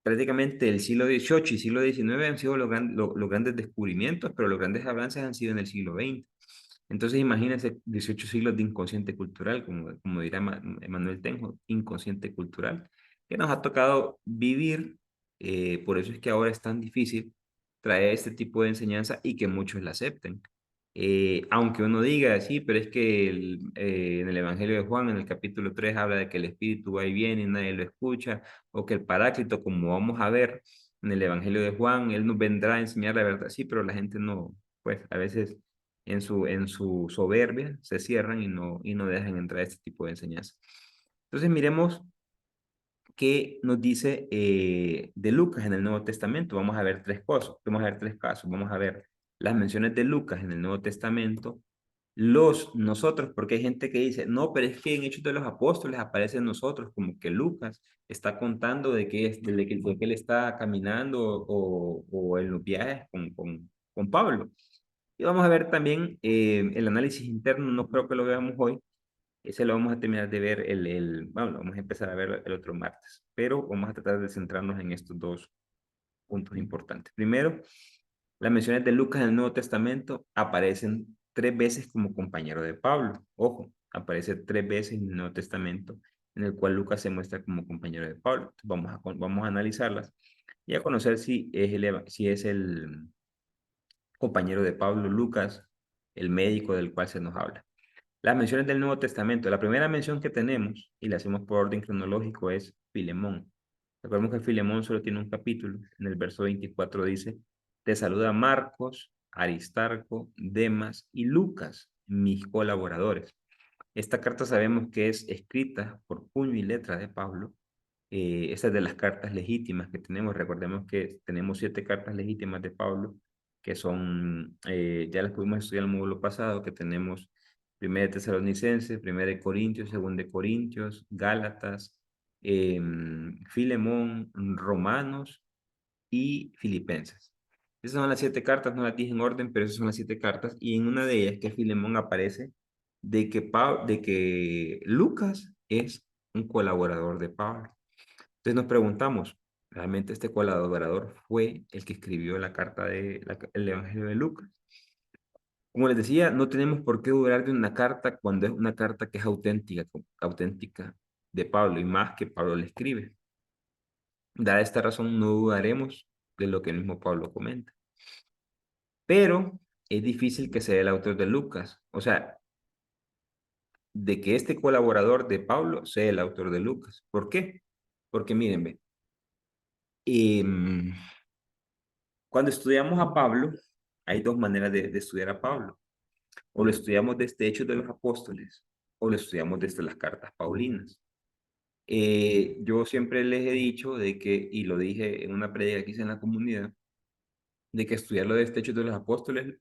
prácticamente el siglo XVIII y siglo XIX han sido los grandes descubrimientos, pero los grandes avances han sido en el siglo XX. Entonces imagínense 18 siglos de inconsciente cultural, como dirá Manuel Tenjo, inconsciente cultural, que nos ha tocado vivir, por eso es que ahora es tan difícil traer este tipo de enseñanza y que muchos la acepten. Aunque uno diga, sí, pero es que en el Evangelio de Juan, en el capítulo 3 habla de que el Espíritu va y viene y nadie lo escucha, o que el Paráclito, como vamos a ver en el Evangelio de Juan, él nos vendrá a enseñar la verdad, sí, pero la gente no, pues a veces en su soberbia se cierran y no dejan entrar este tipo de enseñanza. Entonces miremos qué nos dice de Lucas en el Nuevo Testamento. Vamos a ver tres cosas, vamos a ver tres casos, vamos a ver las menciones de Lucas en el Nuevo Testamento, nosotros, porque hay gente que dice, no, pero es que en Hechos de los Apóstoles aparecen nosotros, como que Lucas está contando de que él está caminando o en los viajes con Pablo. Y vamos a ver también el análisis interno, no creo que lo veamos hoy, ese lo vamos a terminar de ver bueno, lo vamos a empezar a ver el otro martes, pero vamos a tratar de centrarnos en estos dos puntos importantes. Primero, las menciones de Lucas en el Nuevo Testamento aparecen tres veces como compañero de Pablo. Ojo, aparece tres veces en el Nuevo Testamento en el cual Lucas se muestra como compañero de Pablo. Entonces vamos a analizarlas y a conocer si es el compañero de Pablo, Lucas, el médico del cual se nos habla. Las menciones del Nuevo Testamento. La primera mención que tenemos, y la hacemos por orden cronológico, es Filemón. Recordemos que Filemón solo tiene un capítulo. En el verso 24 dice, te saluda Marcos, Aristarco, Demas y Lucas, mis colaboradores. Esta carta sabemos que es escrita por puño y letra de Pablo. Esta es de las cartas legítimas que tenemos. Recordemos que tenemos 7 cartas legítimas de Pablo, que son, ya las pudimos estudiar en el módulo pasado, que tenemos Primera de Tesalonicenses, Primera de Corintios, Segunda de Corintios, Gálatas, Filemón, Romanos y Filipenses. Esas son las 7 cartas, no las dije en orden, pero esas son las 7 cartas, y en una de ellas que Filemón aparece de que Lucas es un colaborador de Pablo. Entonces nos preguntamos, Realmente este colaborador fue el que escribió la carta el Evangelio de Lucas. Como les decía, no tenemos por qué dudar de una carta cuando es una carta que es auténtica, auténtica de Pablo y más que Pablo le escribe. Dada esta razón, no dudaremos de lo que el mismo Pablo comenta. Pero es difícil que sea el autor de Lucas, o sea, de que este colaborador de Pablo sea el autor de Lucas. ¿Por qué? Porque miren, ve, em, cuando estudiamos a Pablo, hay dos maneras de estudiar a Pablo. O lo estudiamos desde Hechos de los Apóstoles, o lo estudiamos desde las cartas paulinas. Yo siempre les he dicho de que, y lo dije en una prédica que hice en la comunidad, de que estudiar los Hechos de los Apóstoles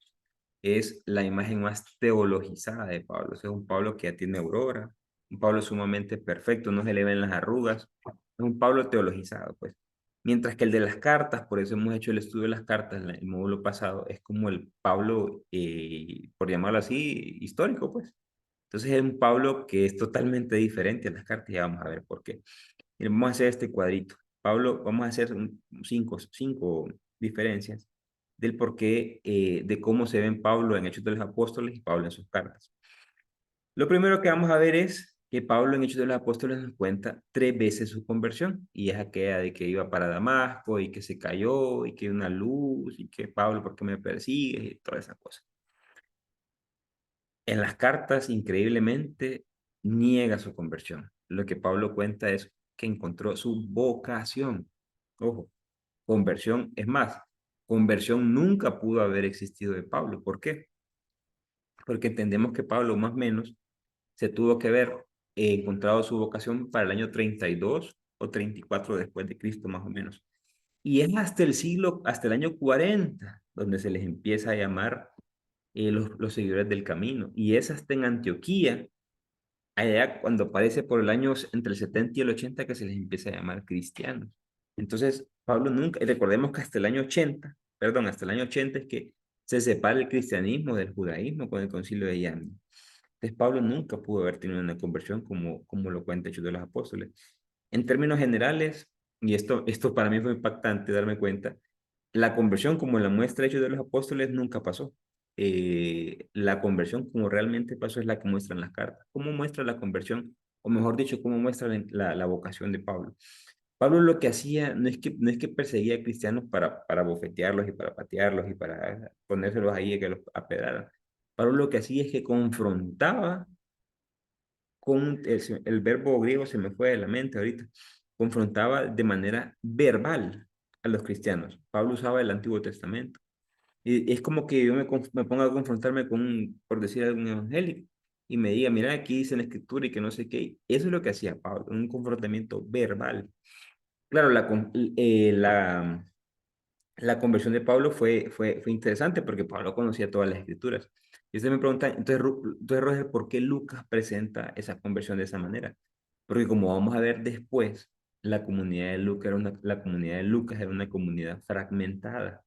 es la imagen más teologizada de Pablo. O sea, es un Pablo que ya tiene aurora, un Pablo sumamente perfecto, no se le ven las arrugas, es un Pablo teologizado, pues. Mientras que el de las cartas, por eso hemos hecho el estudio de las cartas, el módulo pasado, es como el Pablo, por llamarlo así, histórico, pues. Entonces es un Pablo que es totalmente diferente a las cartas, ya vamos a ver por qué. Miren, vamos a hacer este cuadrito. Pablo, vamos a hacer cinco diferencias del porqué, de cómo se ven Pablo en Hechos de los Apóstoles y Pablo en sus cartas. Lo primero que vamos a ver es que Pablo en Hechos de los Apóstoles nos cuenta 3 veces su conversión, y es aquella de que iba para Damasco y que se cayó y que una luz y que Pablo, ¿por qué me persigues? Y toda esa cosa. En las cartas, increíblemente, niega su conversión. Lo que Pablo cuenta es que encontró su vocación. Ojo, conversión es más. Conversión nunca pudo haber existido de Pablo. ¿Por qué? Porque entendemos que Pablo más o menos se tuvo que haber encontrado su vocación para el año 32 o 34 después de Cristo, más o menos. Y es hasta el año 40 donde se les empieza a llamar los seguidores del camino. Y es hasta en Antioquía, allá cuando aparece por el año entre el 70 y el 80 que se les empieza a llamar cristianos. Entonces, Pablo nunca, y recordemos que hasta el año 80, perdón, hasta el año 80 es que se separa el cristianismo del judaísmo con el concilio de Yamni. Entonces, Pablo nunca pudo haber tenido una conversión como lo cuenta Hechos de los Apóstoles. En términos generales, y esto para mí fue impactante darme cuenta, la conversión como la muestra Hechos de los Apóstoles nunca pasó. La conversión como realmente pasó es la que muestran las cartas. ¿Cómo muestra la conversión? O mejor dicho, ¿cómo muestra la vocación de Pablo? Pablo lo que hacía no es que perseguía a cristianos para bofetearlos y para patearlos y para ponérselos ahí a que los apedraran. Pablo lo que hacía es que confrontaba con el verbo griego se me fue de la mente ahorita, confrontaba de manera verbal a los cristianos. Pablo usaba el Antiguo Testamento. Y es como que yo me ponga a confrontarme con, por decir algún evangélico, y me diga, mira, aquí dice en la escritura y que no sé qué. Eso es lo que hacía Pablo, un confrontamiento verbal. Claro, la conversión de Pablo fue interesante porque Pablo conocía todas las escrituras. Y usted me pregunta, entonces, Roger, ¿por qué Lucas presenta esa conversión de esa manera? Porque como vamos a ver después, la comunidad de Lucas era una comunidad fragmentada.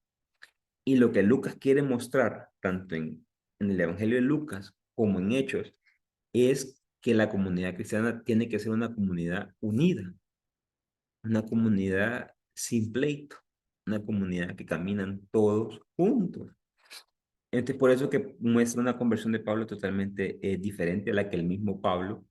Y lo que Lucas quiere mostrar, tanto en el Evangelio de Lucas como en Hechos, es que la comunidad cristiana tiene que ser una comunidad unida, una comunidad sin pleito, una comunidad que caminan todos juntos. Entonces, por eso que muestra una conversión de Pablo totalmente diferente a la que el mismo Pablo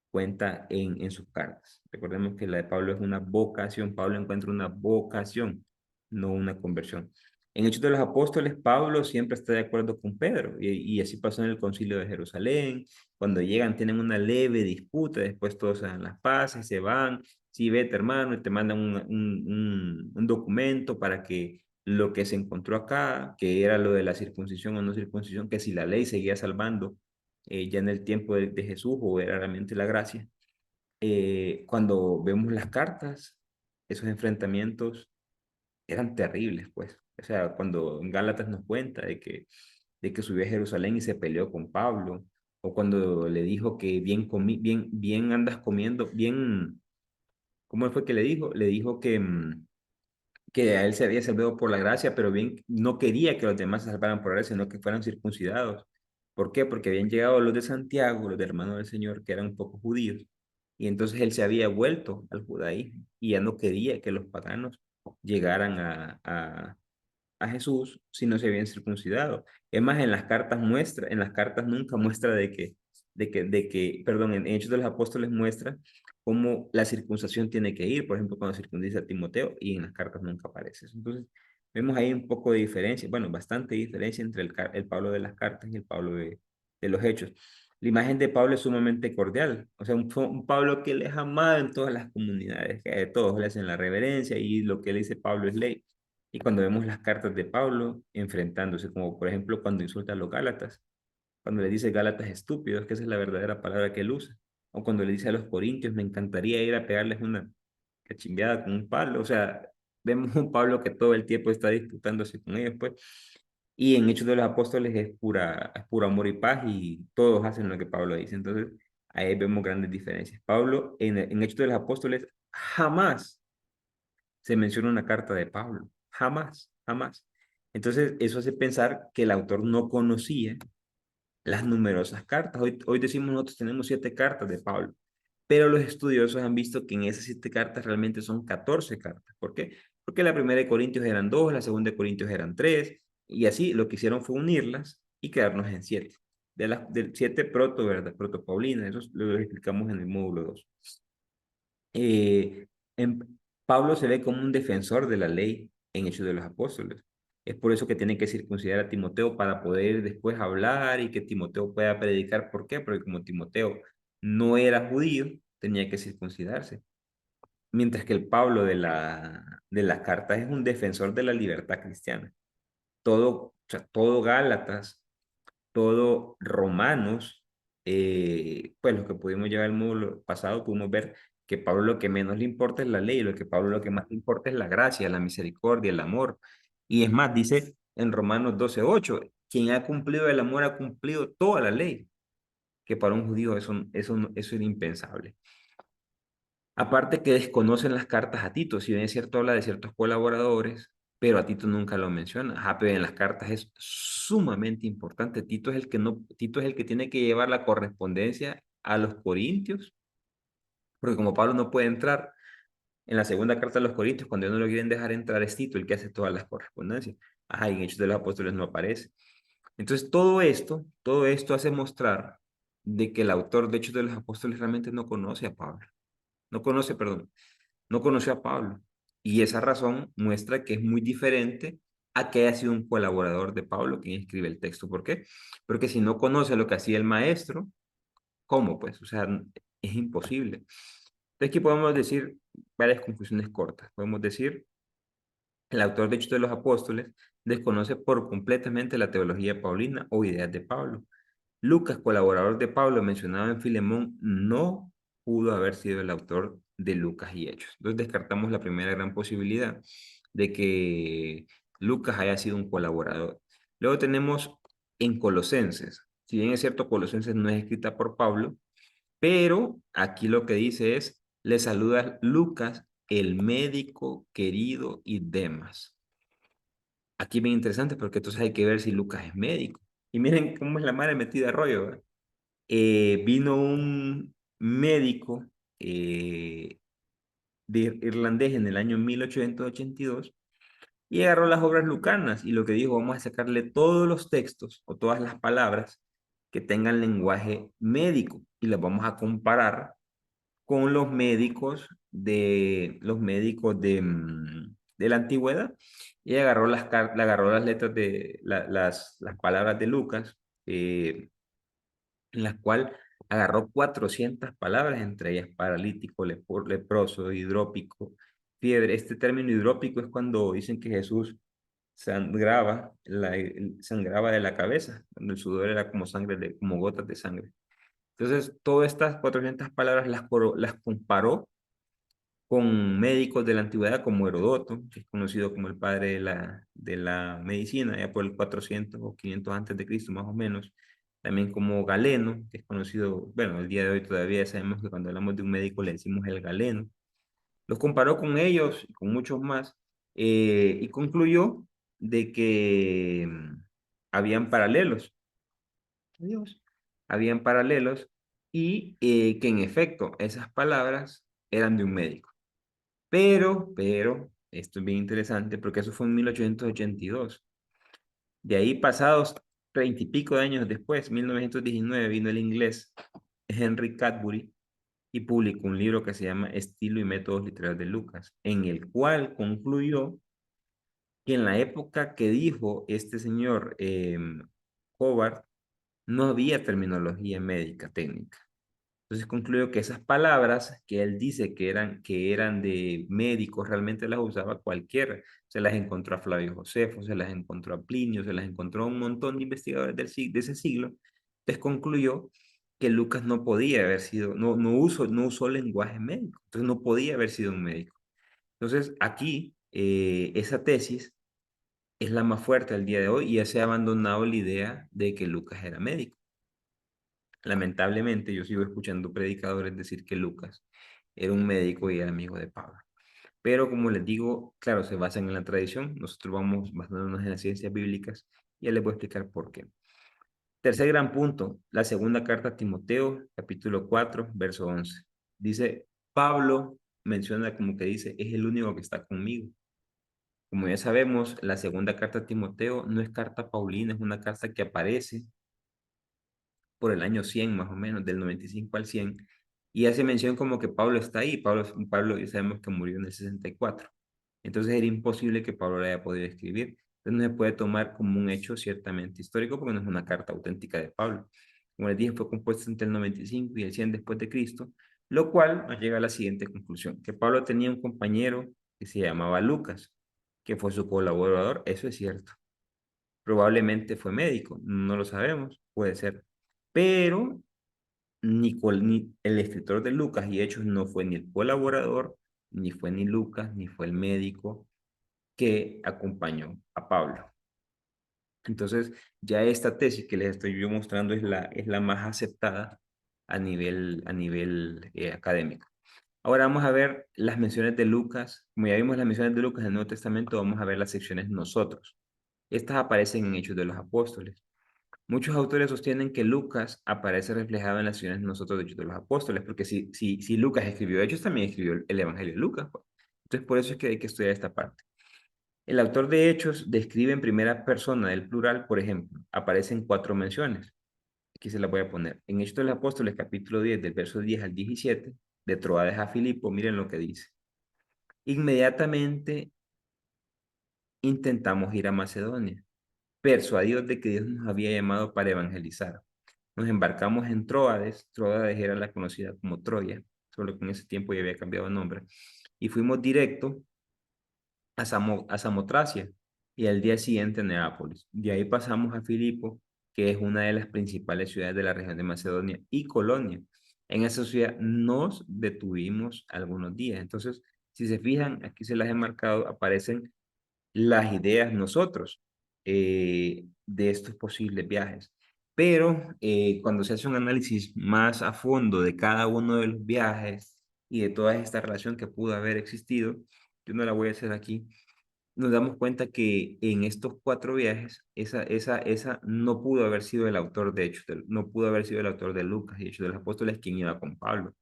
cuenta en sus cartas. Recordemos que la de Pablo es una vocación. Pablo encuentra una vocación, no una conversión. En Hechos de los Apóstoles, Pablo siempre está de acuerdo con Pedro, y así pasó en el Concilio de Jerusalén. Cuando llegan, tienen una leve disputa, después todos se dan las paces, se van. Sí, vete, hermano, y te mandan un documento para que lo que se encontró acá, que era lo de la circuncisión o no circuncisión, que si la ley seguía salvando ya en el tiempo de Jesús o era realmente la gracia. Cuando vemos las cartas, esos enfrentamientos eran terribles, pues. O sea, cuando en Gálatas nos cuenta de que subió a Jerusalén y se peleó con Pablo, o cuando le dijo que bien andas comiendo, bien, ¿cómo fue que le dijo? Le dijo que a él se había salvado por la gracia, pero bien no quería que los demás se salvaran por él, sino que fueran circuncidados. ¿Por qué? Porque habían llegado los de Santiago, los de hermanos del Señor, que eran un poco judíos, y entonces él se había vuelto al judaísmo y ya no quería que los paganos llegaran a Jesús si no se habían circuncidado. Es más, en las cartas muestra, en las cartas nunca muestra perdón, en Hechos de los Apóstoles muestra cómo la circuncisión tiene que ir, por ejemplo, cuando circuncisa a Timoteo, y en las cartas nunca aparece eso. Entonces, vemos ahí un poco de diferencia, bueno, bastante diferencia entre el Pablo de las cartas y el Pablo de los Hechos. La imagen de Pablo es sumamente cordial, o sea, un Pablo que le es amado en todas las comunidades, que todos le hacen la reverencia y lo que le dice Pablo es ley. Y cuando vemos las cartas de Pablo enfrentándose, como por ejemplo cuando insulta a los Gálatas, cuando le dice Gálatas estúpidos, que esa es la verdadera palabra que él usa, o cuando le dice a los corintios, me encantaría ir a pegarles una cachimbeada con un palo, o sea, vemos un Pablo que todo el tiempo está disputándose con ellos, pues, y en Hechos de los Apóstoles es puro amor y paz y todos hacen lo que Pablo dice, entonces ahí vemos grandes diferencias. Pablo en Hechos de los Apóstoles jamás se menciona una carta de Pablo. Jamás, jamás. Entonces, eso hace pensar que el autor no conocía las numerosas cartas. Hoy decimos nosotros tenemos 7 cartas de Pablo, pero los estudiosos han visto que en esas 7 cartas realmente son 14 cartas. ¿Por qué? Porque la primera de Corintios eran 2, la segunda de Corintios eran 3, y así lo que hicieron fue unirlas y quedarnos en 7. De las 7 proto, ¿verdad? Proto-Paulinas, eso lo explicamos en el módulo 2. eh, Pablo se ve como un defensor de la ley en Hechos de los Apóstoles. Es por eso que tiene que circuncidar a Timoteo para poder después hablar y que Timoteo pueda predicar. ¿Por qué? Porque como Timoteo no era judío, tenía que circuncidarse. Mientras que el Pablo de las cartas es un defensor de la libertad cristiana. Todo, o sea, todo Gálatas, todo Romanos, pues lo que pudimos llevar el módulo pasado, pudimos ver que Pablo lo que menos le importa es la ley, lo que Pablo lo que más le importa es la gracia, la misericordia, el amor. Y es más, dice en Romanos 12:8, quien ha cumplido el amor ha cumplido toda la ley, que para un judío eso es impensable. Aparte que desconocen las cartas a Tito, si bien es cierto habla de ciertos colaboradores, pero a Tito nunca lo menciona. Ajá, pero en las cartas es sumamente importante. Tito es el que tiene que llevar la correspondencia a los corintios, porque como Pablo no puede entrar en la segunda carta a los corintios, cuando ellos no lo quieren dejar entrar es Tito el que hace todas las correspondencias. Ajá, y en Hechos de los Apóstoles no aparece. Entonces todo esto hace mostrar de que el autor de Hechos de los Apóstoles realmente no conoce a Pablo. No conoce, perdón, no conoció a Pablo. Y esa razón muestra que es muy diferente a que haya sido un colaborador de Pablo quien escribe el texto. ¿Por qué? Porque si no conoce lo que hacía el maestro, ¿cómo pues? O sea, es imposible. Entonces aquí podemos decir varias conclusiones cortas. Podemos decir, el autor de Hechos de los Apóstoles desconoce por completamente la teología paulina o ideas de Pablo. Lucas, colaborador de Pablo, mencionado en Filemón, no pudo haber sido el autor de Lucas y Hechos. Entonces descartamos la primera gran posibilidad de que Lucas haya sido un colaborador. Luego tenemos en Colosenses. Si bien es cierto, Colosenses no es escrita por Pablo, pero aquí lo que dice es, le saluda Lucas, el médico querido y demás. Aquí bien interesante porque entonces hay que ver si Lucas es médico. Y miren cómo es la madre metida a rollo, ¿verdad? Vino un médico eh, irlandés en el año 1882 y agarró las obras lucanas y lo que dijo, vamos a sacarle todos los textos o todas las palabras que tengan lenguaje médico y las vamos a comparar con los médicos de la antigüedad y agarró las letras las palabras de Lucas, en la cual agarró 400 palabras, entre ellas paralítico, leproso, hidrópico, fiebre. Este término hidrópico es cuando dicen que Jesús sangraba de la cabeza, cuando el sudor era como sangre, como gotas de sangre. Entonces, todas estas 400 palabras las comparó con médicos de la antigüedad como Herodoto, que es conocido como el padre de la medicina, ya por el 400 o 500 antes de Cristo más o menos. También como Galeno, que es conocido, bueno, el día de hoy todavía sabemos que cuando hablamos de un médico le decimos el galeno. Los comparó con ellos y con muchos más, y concluyó de que habían paralelos. Dios. Habían paralelos y que en efecto esas palabras eran de un médico. Pero Esto es bien interesante porque eso fue en 1882. De ahí pasados 30 y pico de años después, 1919, vino el inglés Henry Cadbury y publicó un libro que se llama Estilo y métodos literarios de Lucas, en el cual concluyó que en la época que dijo este señor Hobart, no había terminología médica técnica. Entonces concluyo que esas palabras que él dice que eran de médicos, realmente las usaba cualquiera. Se las encontró a Flavio Josefo, se las encontró a Plinio, se las encontró a un montón de investigadores de ese siglo. Entonces concluyó que Lucas no podía haber sido, no usó lenguaje médico, entonces no podía haber sido un médico. Entonces aquí esa tesis es la más fuerte al día de hoy y ya se ha abandonado la idea de que Lucas era médico. Lamentablemente, yo sigo escuchando predicadores decir que Lucas era un médico y era amigo de Pablo. Pero como les digo, claro, se basan en la tradición. Nosotros vamos basándonos en las ciencias bíblicas y ya les voy a explicar por qué. Tercer gran punto, la segunda carta a Timoteo, capítulo 4, verso 11. Dice, Pablo menciona como que dice, es el único que está conmigo. Como ya sabemos, la segunda carta a Timoteo no es carta paulina, es una carta que aparece por el año 100 más o menos, del 95 al 100, y hace mención como que Pablo está ahí. Pablo ya sabemos que murió en el 64. Entonces era imposible que Pablo le haya podido escribir. Entonces no se puede tomar como un hecho ciertamente histórico porque no es una carta auténtica de Pablo. Como les dije, fue compuesta entre el 95 y el 100 después de Cristo, lo cual nos llega a la siguiente conclusión, que Pablo tenía un compañero que se llamaba Lucas, que fue su colaborador. Eso es cierto. Probablemente fue médico, no lo sabemos, puede ser. Pero ni el escritor de Lucas y Hechos no fue ni el colaborador, ni fue ni Lucas, ni fue el médico que acompañó a Pablo. Entonces, ya esta tesis que les estoy yo mostrando es la más aceptada a nivel académico. Ahora vamos a ver las menciones de Lucas. Como ya vimos las menciones de Lucas en el Nuevo Testamento, vamos a ver las secciones nosotros. Estas aparecen en Hechos de los Apóstoles. Muchos autores sostienen que Lucas aparece reflejado en las acciones de nosotros de Hechos de los Apóstoles, porque si Lucas escribió Hechos, también escribió el Evangelio de Lucas, pues. Entonces, por eso es que hay que estudiar esta parte. El autor de Hechos describe en primera persona del plural, por ejemplo, aparecen 4 menciones. Aquí se las voy a poner. En Hechos de los Apóstoles, capítulo 10, del verso 10 al 17, de Troades a Filipo, miren lo que dice. Inmediatamente intentamos ir a Macedonia, persuadidos de que Dios nos había llamado para evangelizar. Nos embarcamos en Tróades. Tróades era la conocida como Troya, solo que en ese tiempo ya había cambiado de nombre. Y fuimos directo a Samotracia y al día siguiente a Neápolis. De ahí pasamos a Filipo, que es una de las principales ciudades de la región de Macedonia, y Colonia. En esa ciudad nos detuvimos algunos días. Entonces, si se fijan, aquí se las he marcado, aparecen las ideas nosotros de estos posibles viajes. Pero cuando se hace un análisis más a fondo de cada uno de los viajes y de toda esta relación que pudo haber existido, yo no la voy a hacer aquí, nos damos cuenta que en estos 4 viajes, esa no pudo haber sido el autor de Hechos, no pudo haber sido el autor de Lucas y Hechos de los Apóstoles quien iba con Pablo.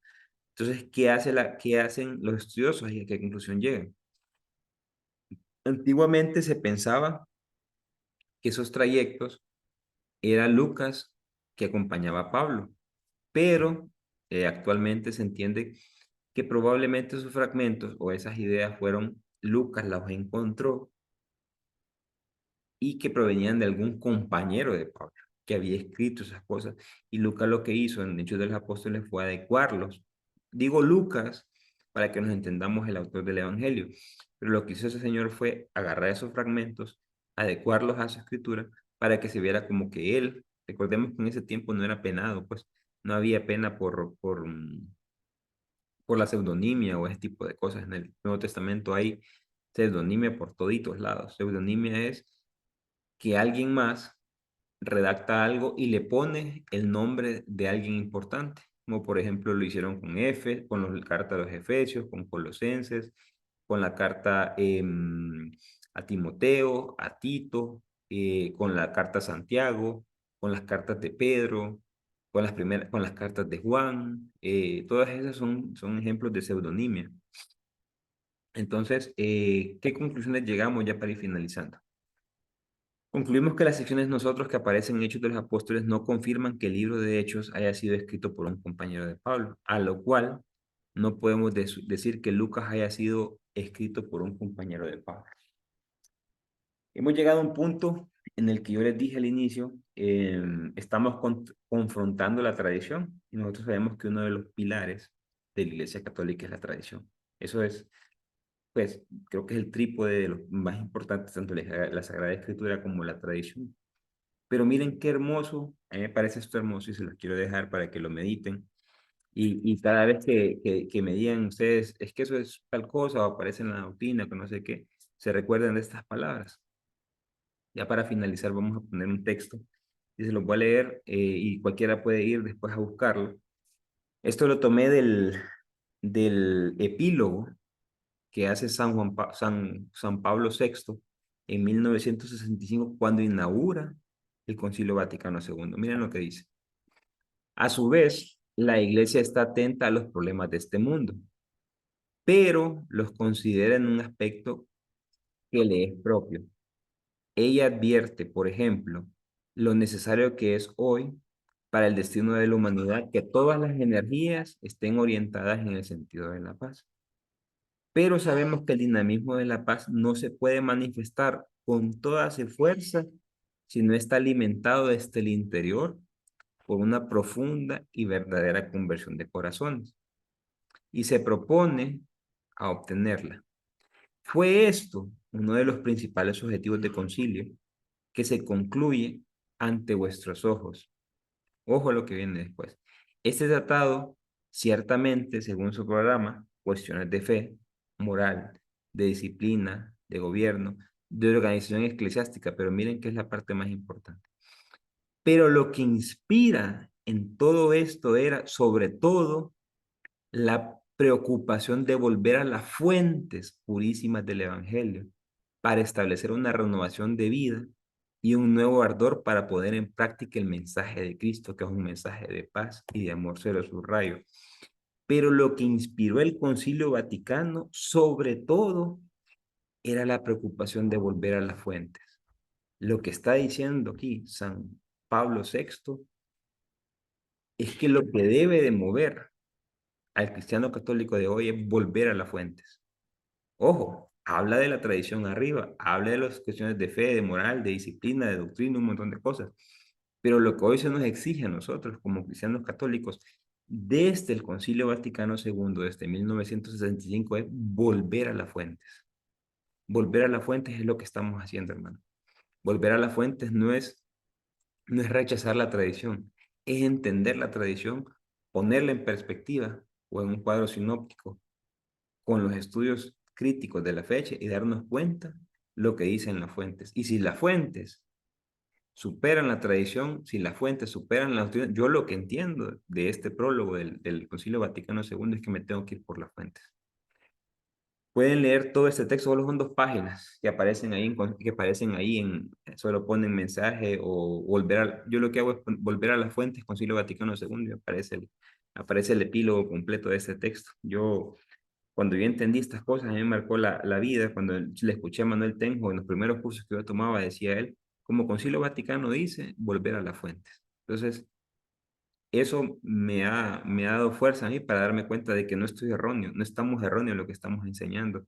Entonces, ¿qué hacen los estudiosos y a qué conclusión llegan? Antiguamente se pensaba que esos trayectos era Lucas que acompañaba a Pablo, pero actualmente se entiende que probablemente esos fragmentos o esas ideas fueron Lucas las encontró y que provenían de algún compañero de Pablo que había escrito esas cosas. Y Lucas lo que hizo en Hechos de los Apóstoles fue adecuarlos. Digo Lucas para que nos entendamos el autor del Evangelio, pero lo que hizo ese señor fue agarrar esos fragmentos, adecuarlos a su escritura para que se viera como que él, recordemos que en ese tiempo no era penado, pues no había pena por la pseudonimia o ese tipo de cosas. En el Nuevo Testamento hay pseudonimia por toditos lados. Pseudonimia es que alguien más redacta algo y le pone el nombre de alguien importante, como por ejemplo lo hicieron con con la carta de los Efesios, con Colosenses, con la carta a Timoteo, a Tito, con la carta a Santiago, con las cartas de Pedro, con las cartas de Juan. Todas esas son ejemplos de pseudonimia. Entonces, ¿qué conclusiones llegamos ya para ir finalizando? Concluimos que las secciones nosotros que aparecen en Hechos de los Apóstoles no confirman que el libro de Hechos haya sido escrito por un compañero de Pablo, a lo cual no podemos decir que Lucas haya sido escrito por un compañero de Pablo. Hemos llegado a un punto en el que yo les dije al inicio, estamos confrontando la tradición y nosotros sabemos que uno de los pilares de la Iglesia Católica es la tradición. Eso es, pues, creo que es el trípode de los más importantes, tanto la Sagrada Escritura como la tradición. Pero miren qué hermoso, a mí me parece esto hermoso y se los quiero dejar para que lo mediten. Y cada vez que me digan ustedes, es que eso es tal cosa o aparece en la doctrina, que no sé qué, se recuerden de estas palabras. Ya para finalizar vamos a poner un texto y se los voy a leer y cualquiera puede ir después a buscarlo. Esto lo tomé del epílogo que hace San Pablo VI en 1965 cuando inaugura el Concilio Vaticano II. Miren lo que dice. A su vez, la Iglesia está atenta a los problemas de este mundo, pero los considera en un aspecto que le es propio. Ella advierte, por ejemplo, lo necesario que es hoy para el destino de la humanidad que todas las energías estén orientadas en el sentido de la paz. Pero sabemos que el dinamismo de la paz no se puede manifestar con toda su fuerza si no está alimentado desde el interior por una profunda y verdadera conversión de corazones y se propone a obtenerla. Fue esto uno de los principales objetivos de concilio que se concluye ante vuestros ojos. Ojo a lo que viene después. Este tratado, ciertamente, según su programa, cuestiones de fe, moral, de disciplina, de gobierno, de organización eclesiástica, pero miren que es la parte más importante. Pero lo que inspira en todo esto era, sobre todo, la preocupación de volver a las fuentes purísimas del Evangelio para establecer una renovación de vida y un nuevo ardor para poner en práctica el mensaje de Cristo, que es un mensaje de paz y de amor, se lo subrayo. Pero lo que inspiró el Concilio Vaticano, sobre todo, era la preocupación de volver a las fuentes. Lo que está diciendo aquí San Pablo VI es que lo que debe de mover al cristiano católico de hoy es volver a las fuentes. Ojo, habla de la tradición arriba, habla de las cuestiones de fe, de moral, de disciplina, de doctrina, un montón de cosas. Pero lo que hoy se nos exige a nosotros como cristianos católicos desde el Concilio Vaticano II, desde 1965, es volver a las fuentes. Volver a las fuentes es lo que estamos haciendo, hermano. Volver a las fuentes no es rechazar la tradición, es entender la tradición, ponerla en perspectiva o en un cuadro sinóptico con los estudios críticos de la fecha y darnos cuenta lo que dicen las fuentes. Y si las fuentes superan la tradición, si las fuentes superan la doctrina, yo lo que entiendo de este prólogo del Concilio Vaticano II es que me tengo que ir por las fuentes. Pueden leer todo este texto, solo son 2 páginas que aparecen ahí, solo ponen mensaje o volver a, yo lo que hago es volver a las fuentes, Concilio Vaticano II, y aparece el epílogo completo de este texto. Cuando yo entendí estas cosas, a mí me marcó la vida, cuando le escuché a Manuel Tenjo en los primeros cursos que yo tomaba, decía él, como Concilio Vaticano dice, volver a las fuentes. Entonces, eso me ha dado fuerza a mí para darme cuenta de que no estoy erróneo, no estamos erróneos en lo que estamos enseñando.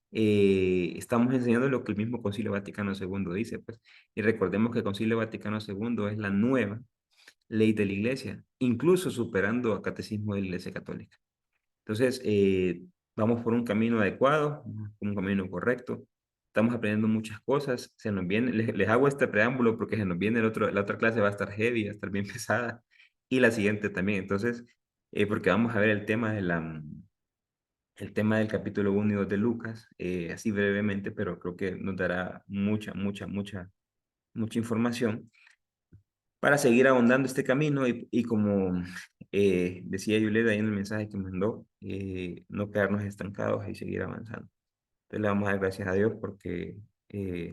Estamos enseñando lo que el mismo Concilio Vaticano II dice, pues, y recordemos que el Concilio Vaticano II es la nueva ley de la Iglesia, incluso superando al Catecismo de la Iglesia Católica. Entonces, vamos por un camino adecuado, un camino correcto. Estamos aprendiendo muchas cosas. Se nos viene, les hago este preámbulo porque se nos viene la otra clase va a estar heavy, va a estar bien pesada. Y la siguiente también. Entonces, porque vamos a ver el tema del capítulo 1 y 2 de Lucas, así brevemente, pero creo que nos dará mucha información para seguir ahondando este camino y como decía Yuleda ahí en el mensaje que mandó, no quedarnos estancados y seguir avanzando. Entonces le vamos a dar gracias a Dios porque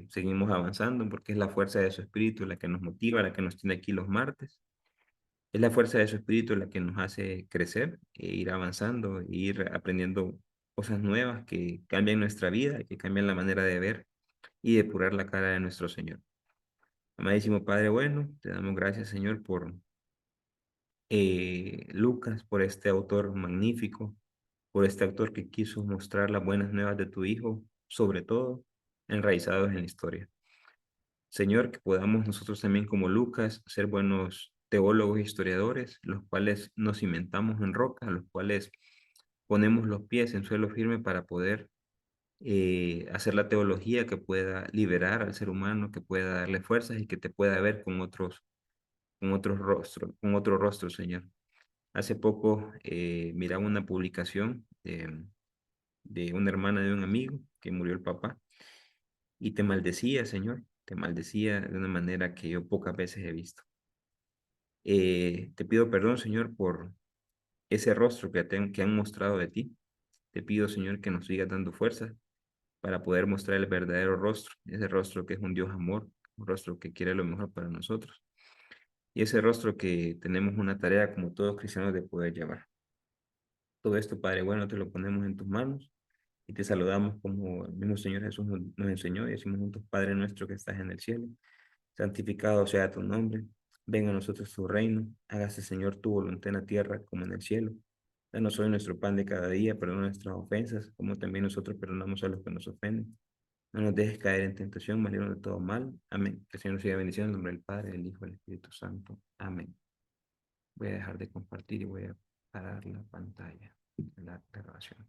seguimos avanzando, porque es la fuerza de su espíritu la que nos motiva, la que nos tiene aquí los martes. Es la fuerza de su espíritu la que nos hace crecer, ir avanzando, e ir aprendiendo cosas nuevas que cambian nuestra vida, que cambian la manera de ver y depurar la cara de nuestro Señor. Amadísimo Padre bueno, te damos gracias, Señor, por Lucas, por este autor magnífico, por este autor que quiso mostrar las buenas nuevas de tu Hijo, sobre todo enraizados en la historia. Señor, que podamos nosotros también como Lucas ser buenos teólogos e historiadores, los cuales nos cimentamos en roca, los cuales ponemos los pies en suelo firme para poder hacer la teología que pueda liberar al ser humano, que pueda darle fuerzas y que te pueda ver con otros rostros, con otro rostro, Señor. Hace poco miraba una publicación de una hermana de un amigo que murió el papá y te maldecía, Señor, te maldecía de una manera que yo pocas veces he visto. Te pido perdón, Señor, por ese rostro que han mostrado de ti. Te pido, Señor, que nos sigas dando fuerza para poder mostrar el verdadero rostro, ese rostro que es un Dios amor, un rostro que quiere lo mejor para nosotros. Y ese rostro que tenemos una tarea como todos cristianos de poder llevar. Todo esto, Padre bueno, te lo ponemos en tus manos y te saludamos como el mismo Señor Jesús nos enseñó y decimos juntos, Padre nuestro que estás en el cielo, santificado sea tu nombre, venga a nosotros tu reino, hágase Señor tu voluntad en la tierra como en el cielo. Danos hoy nuestro pan de cada día, perdona nuestras ofensas, como también nosotros perdonamos a los que nos ofenden. No nos dejes caer en tentación, mas líbranos de todo mal. Amén. Que el Señor nos siga bendiciendo en el nombre del Padre, del Hijo y del Espíritu Santo. Amén. Voy a dejar de compartir y voy a parar la pantalla de la grabación.